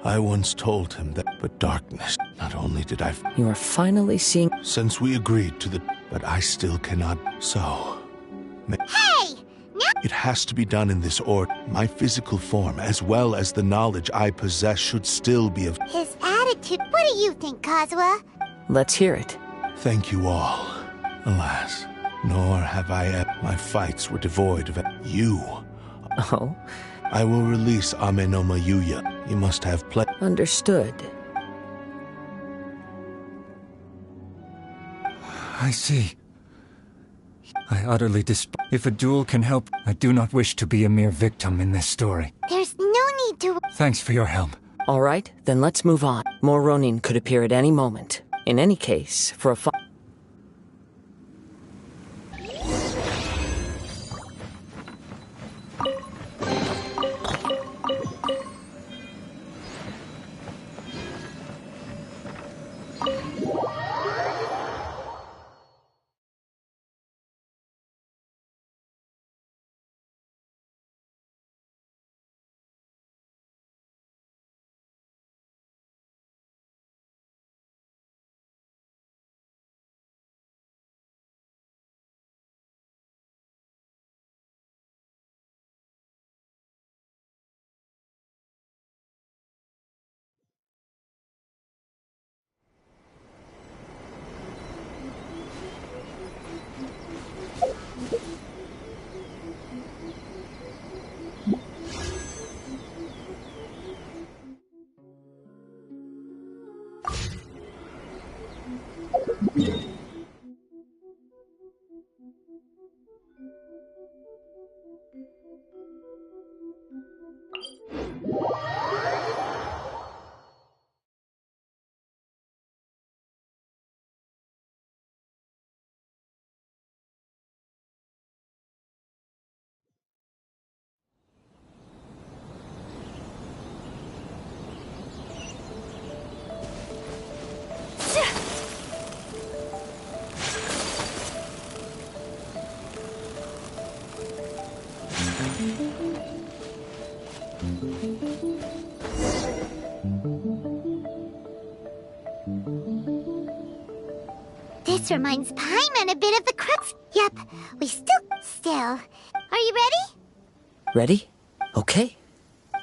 I once told him that, but darkness, not only did I... You are finally seeing... Since we agreed to the... But I still cannot... So... Hey! Now... It has to be done in this order. My physical form, as well as the knowledge I possess, should still be of... His attitude... What do you think, Kazuha? Let's hear it. Thank you all. Alas, nor have I... My fights were devoid of... You. Oh? I will release Amenoma Yuya. You must have Understood. I see. I utterly If a duel can help, I do not wish to be a mere victim in this story. There's no need to... Thanks for your help. All right, then let's move on. More Ronin could appear at any moment. In any case, for a This reminds Paimon a bit of the crux. Yep, we still... Are you ready? Ready? Okay.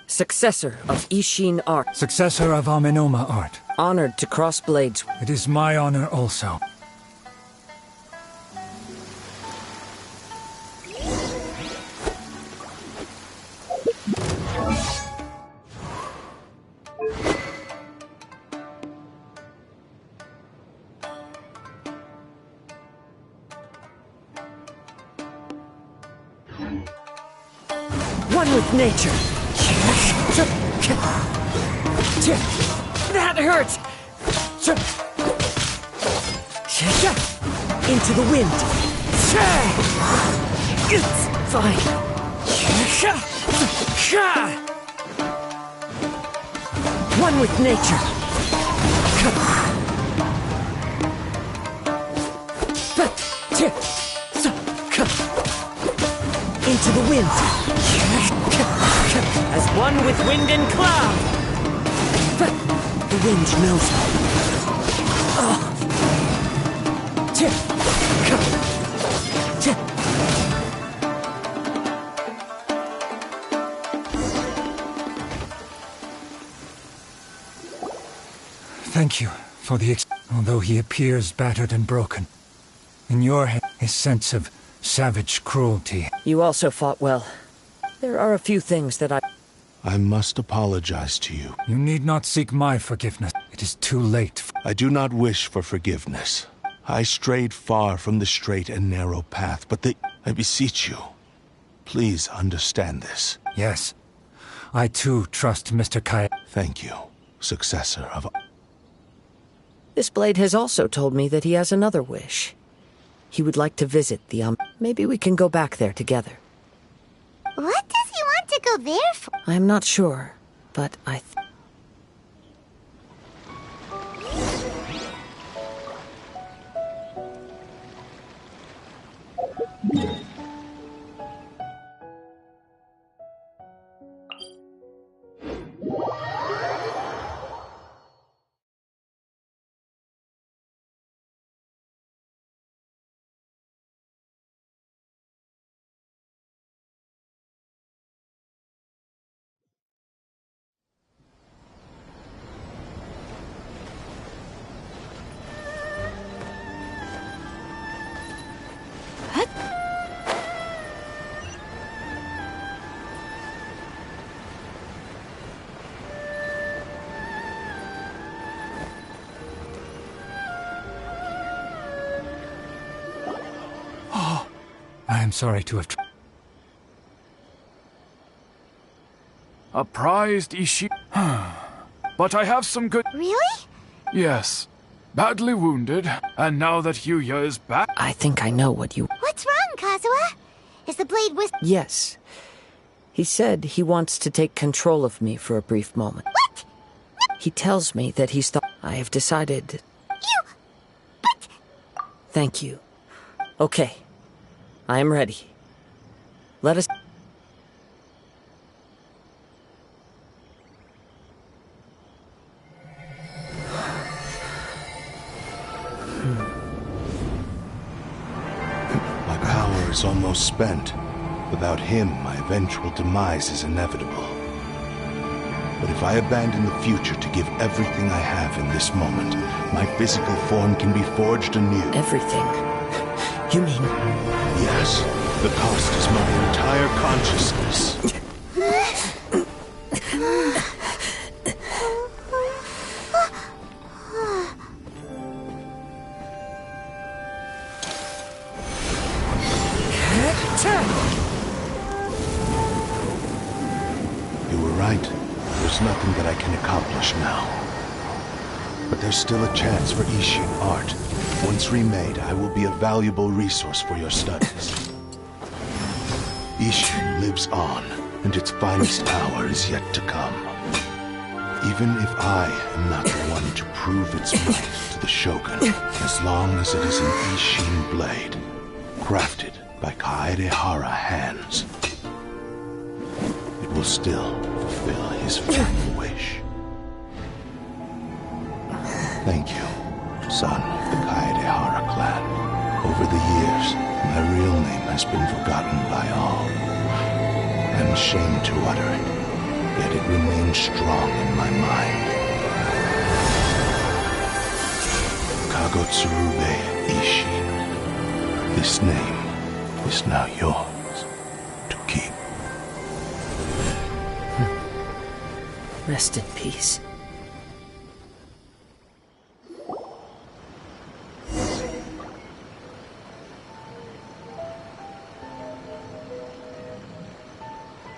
Successor of Ishin art. Successor of Amenoma art. Honored to cross blades. It is my honor also. One with nature. That hurts. Into the wind. It's fine. One with nature. Into the wind. As one with wind and cloud. The wind knows me. Thank you for the although he appears battered and broken. In your head, his sense of savage cruelty. You also fought well. There are a few things that I must apologize to you. You need not seek my forgiveness. It is too late. I do not wish for forgiveness. I strayed far from the straight and narrow path, but I beseech you, please understand this. Yes. I too trust Mr. Kai. Thank you, successor of... This blade has also told me that he has another wish. He would like to visit the Maybe we can go back there together. What does he want to go there for? I'm not sure, but I am sorry to have... A prized Ishi... But I have some good... Really? Yes. Badly wounded, and now that Yuya is back... I think I know what you... What's wrong, Kazuha? Is the blade Yes. He said he wants to take control of me for a brief moment. What? He tells me that he's I have decided... But... Thank you. Okay. I am ready. Let us... My power is almost spent. Without him, my eventual demise is inevitable. But if I abandon the future to give everything I have in this moment, my physical form can be forged anew. Everything? You mean... Yes. The cost is my entire consciousness. You were right. There's nothing that I can accomplish now. But there's still a chance for Ishin art. Once remade, I will be a valuable resource for your studies. Ishin lives on, and its finest hour is yet to come. Even if I am not the one to prove its might to the Shogun, as long as it is an Ishin blade, crafted by Kaedehara hands, it will still fulfill his final wish. Thank you, son of the Kaedehara clan. Over the years, my real name has been forgotten by all. I'm ashamed to utter it, yet it remains strong in my mind. Kagotsurube Ishin. This name is now yours to keep. Rest in peace.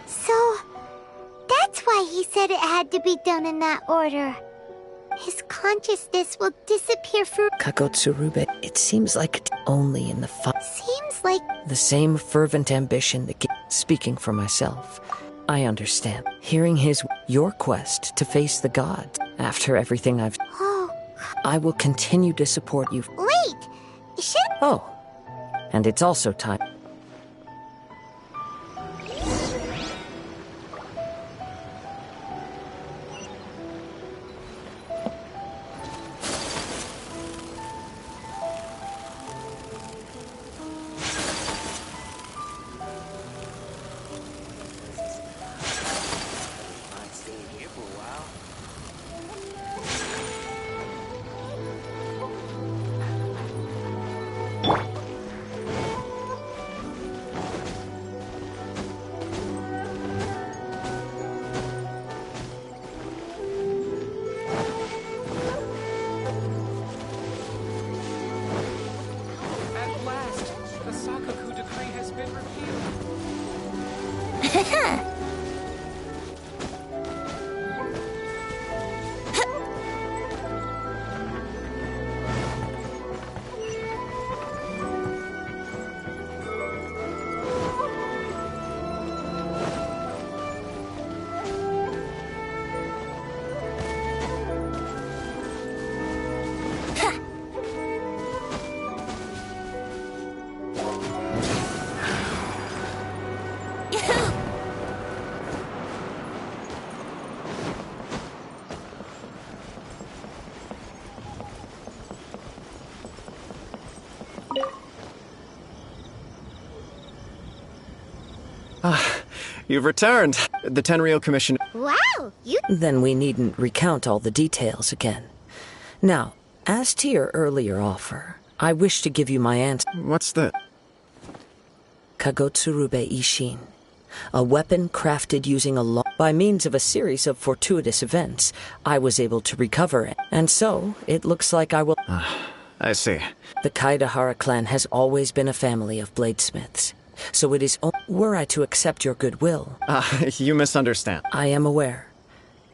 So, that's why he said it had to be done in that order. His consciousness will disappear for... Kagotsurube, it seems like only in the Seems like... The same fervent ambition that... Speaking for myself, I understand. Hearing your quest to face the gods, after everything I will continue to support you. Wait! Should... Oh, And it's also time. At last, the Sakaku decree has been repealed. You've returned. The Tenryou Commission. Wow, you... Then we needn't recount all the details again. Now, as to your earlier offer, I wish to give you my answer. What's that? Kagotsurube Ishin. A weapon crafted using a law. By means of a series of fortuitous events, I was able to recover it. And so, it looks like I will... I see. The Kaidahara clan has always been a family of bladesmiths. So it is were I to accept your goodwill. You misunderstand. I am aware,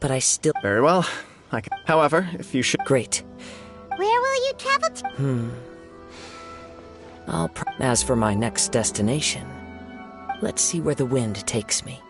but I still... Very well. However, if you should... Great. Where will you travel to? As for my next destination, let's see where the wind takes me.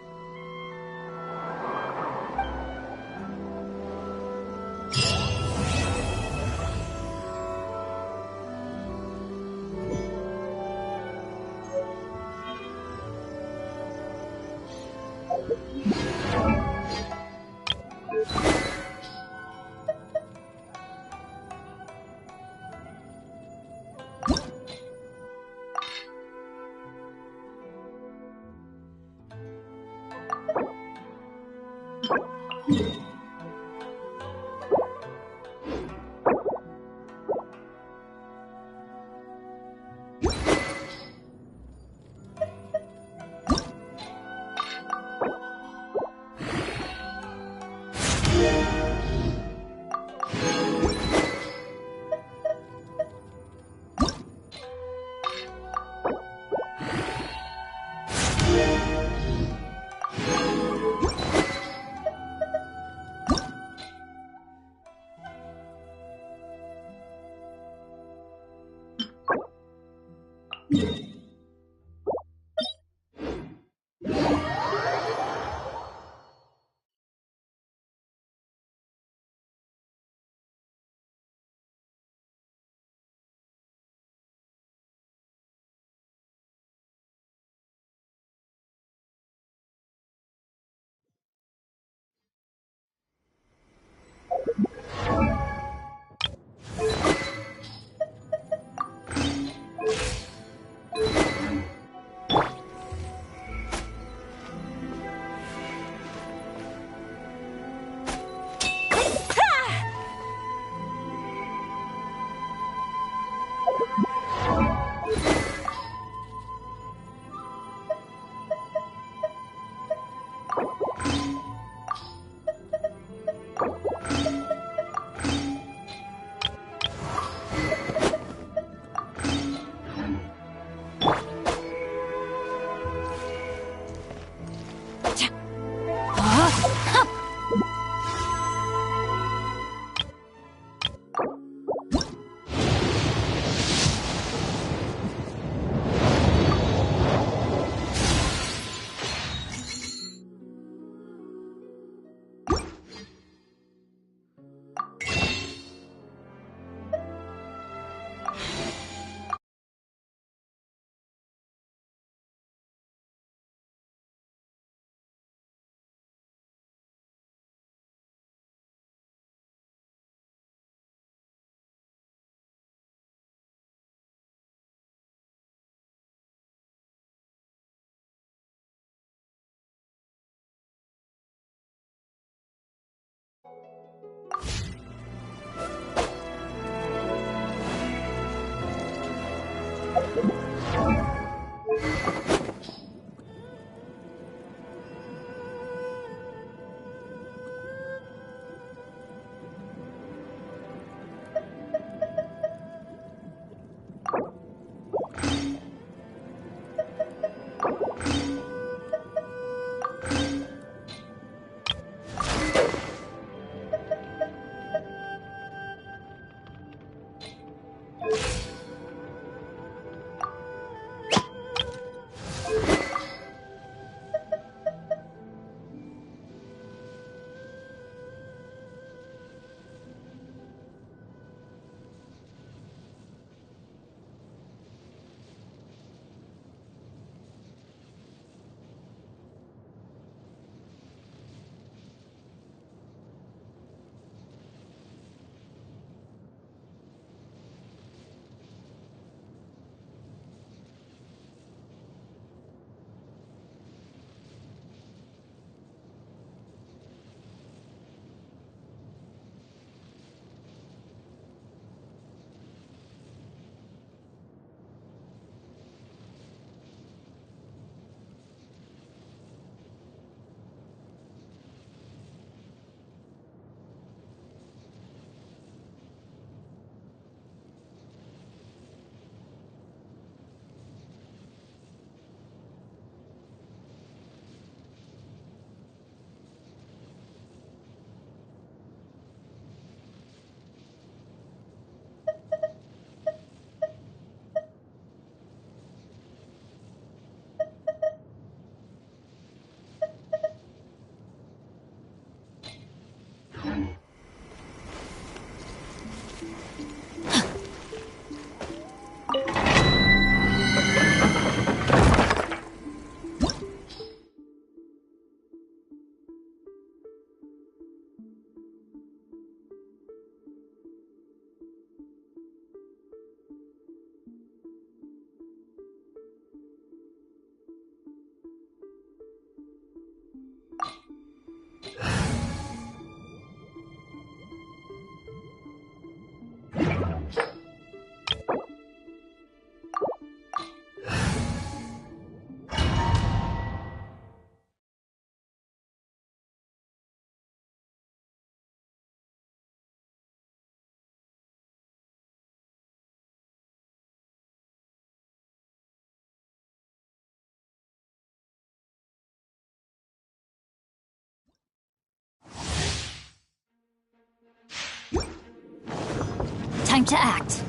Time to act.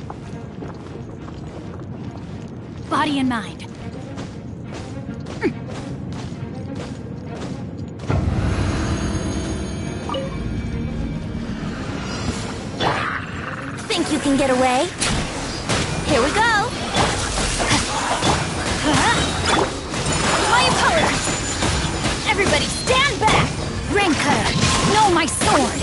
Body and mind. Think you can get away? Here we go! My opponent! Everybody stand back! Rain cutter, know my sword!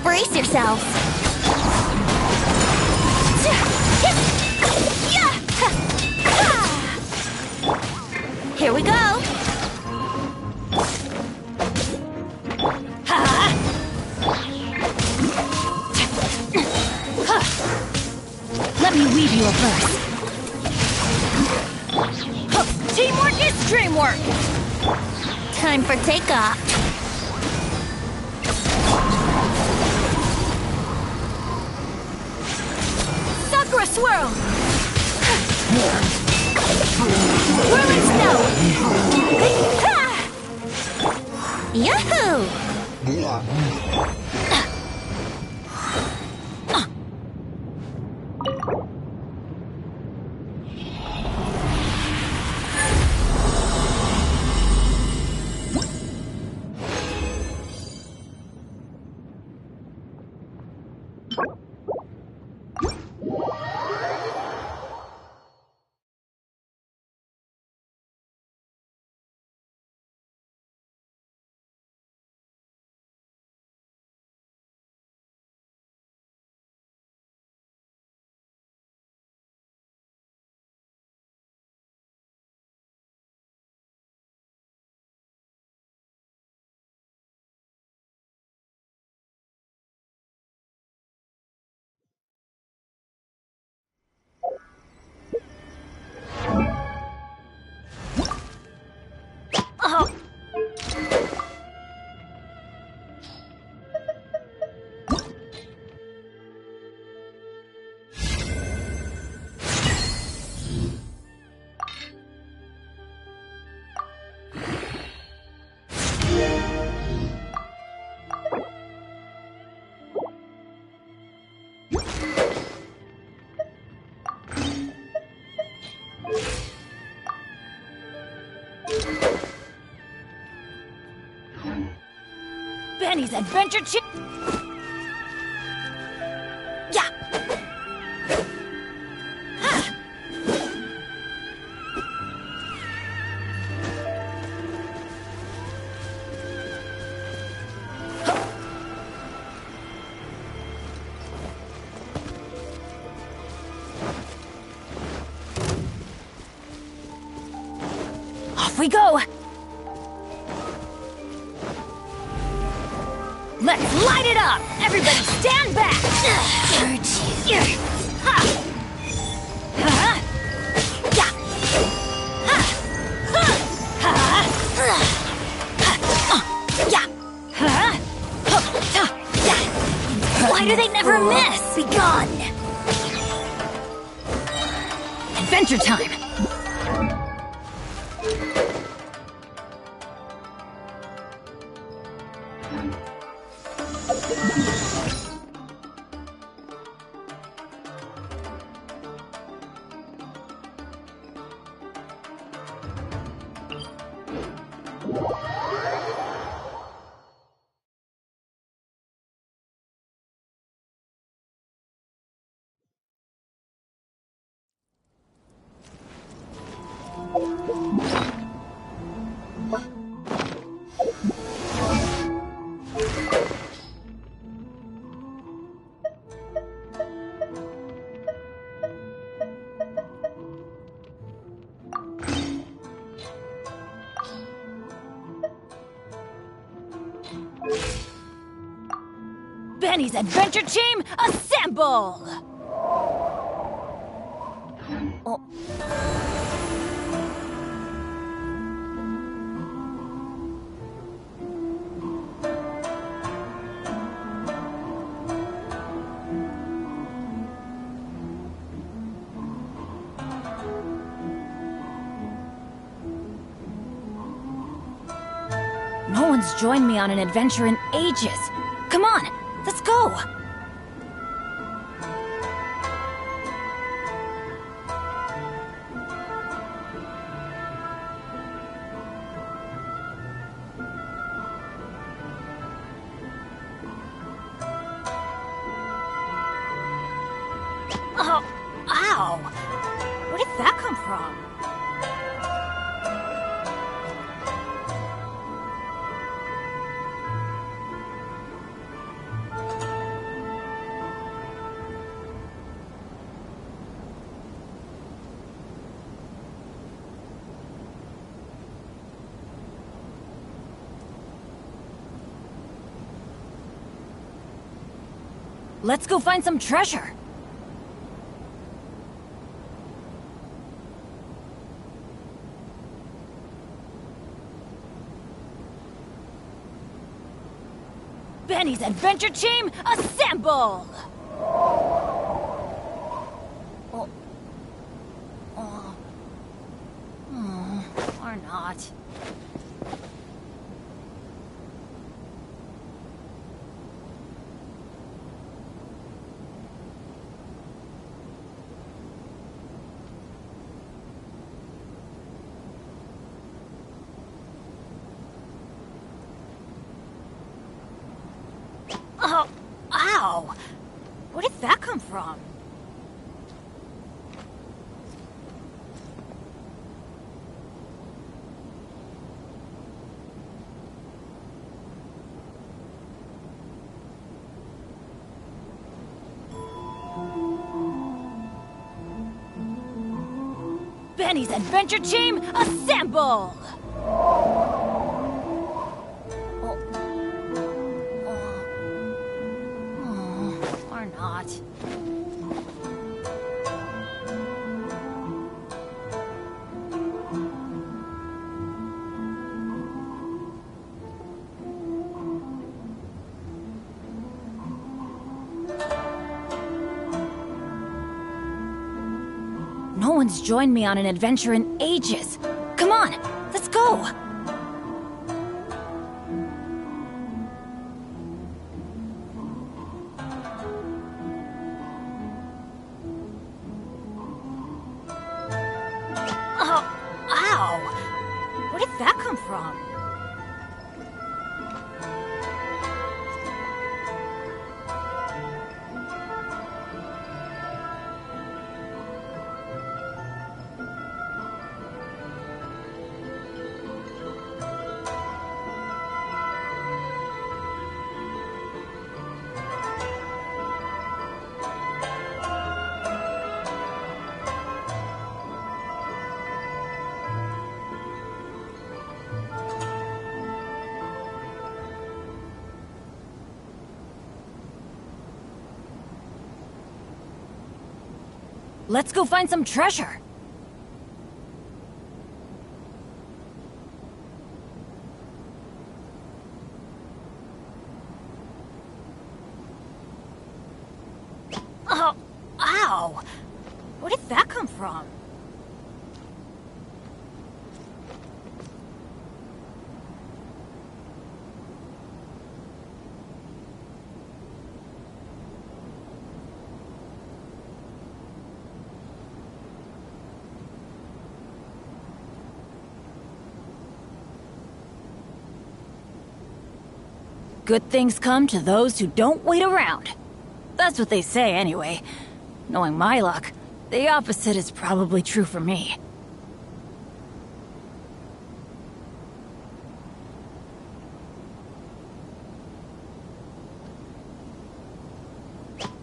Brace yourselves! Here we go! Let me weave you a verse. Teamwork is dreamwork! Time for takeoff. Sakura swirl! Whirling snow! Yahoo! Benny's Adventure Chip. Yeah. Off we go. Let's light it up! Everybody stand back! Why do they never miss? Be gone! Adventure time! Benny's Adventure Team, assemble! Oh. No one's joined me on an adventure in ages. Come on, let's go! Oh, ow! Where did that come from? Let's go find some treasure. Benny's Adventure Team, assemble! Oh. Oh. Oh. Or not. Oh, ow! Where did that come from? Benny's Adventure Team, assemble! Or not. No one's joined me on an adventure in ages. Come on, let's go! Oh, ow! Where did that come from? Let's go find some treasure. Oh, ow! Where did that come from? Good things come to those who don't wait around. That's what they say anyway. Knowing my luck, the opposite is probably true for me.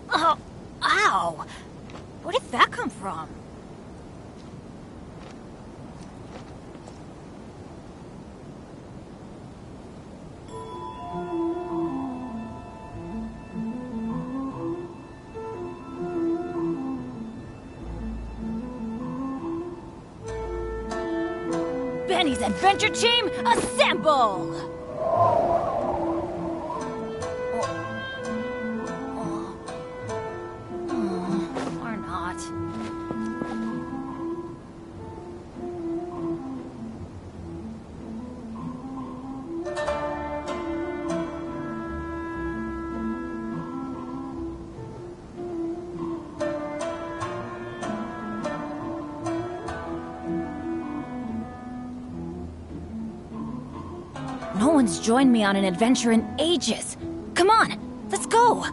Oh, ow! Where did that come from? Benny's adventure team, assemble! Or not. No one's joined me on an adventure in ages. Come on, let's go!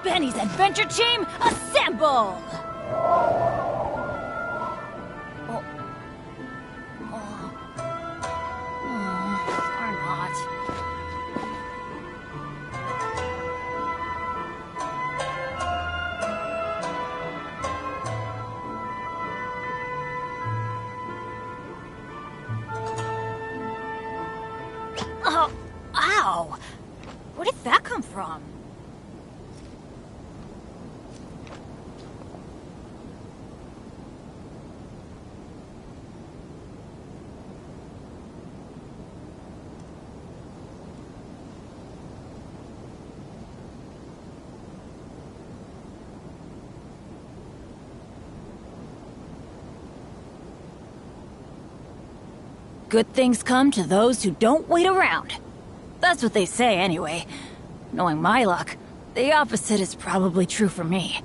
Benny's adventure team, assemble! Or not. Oh, ow! Where did that come from? Good things come to those who don't wait around. That's what they say anyway. Knowing my luck, the opposite is probably true for me.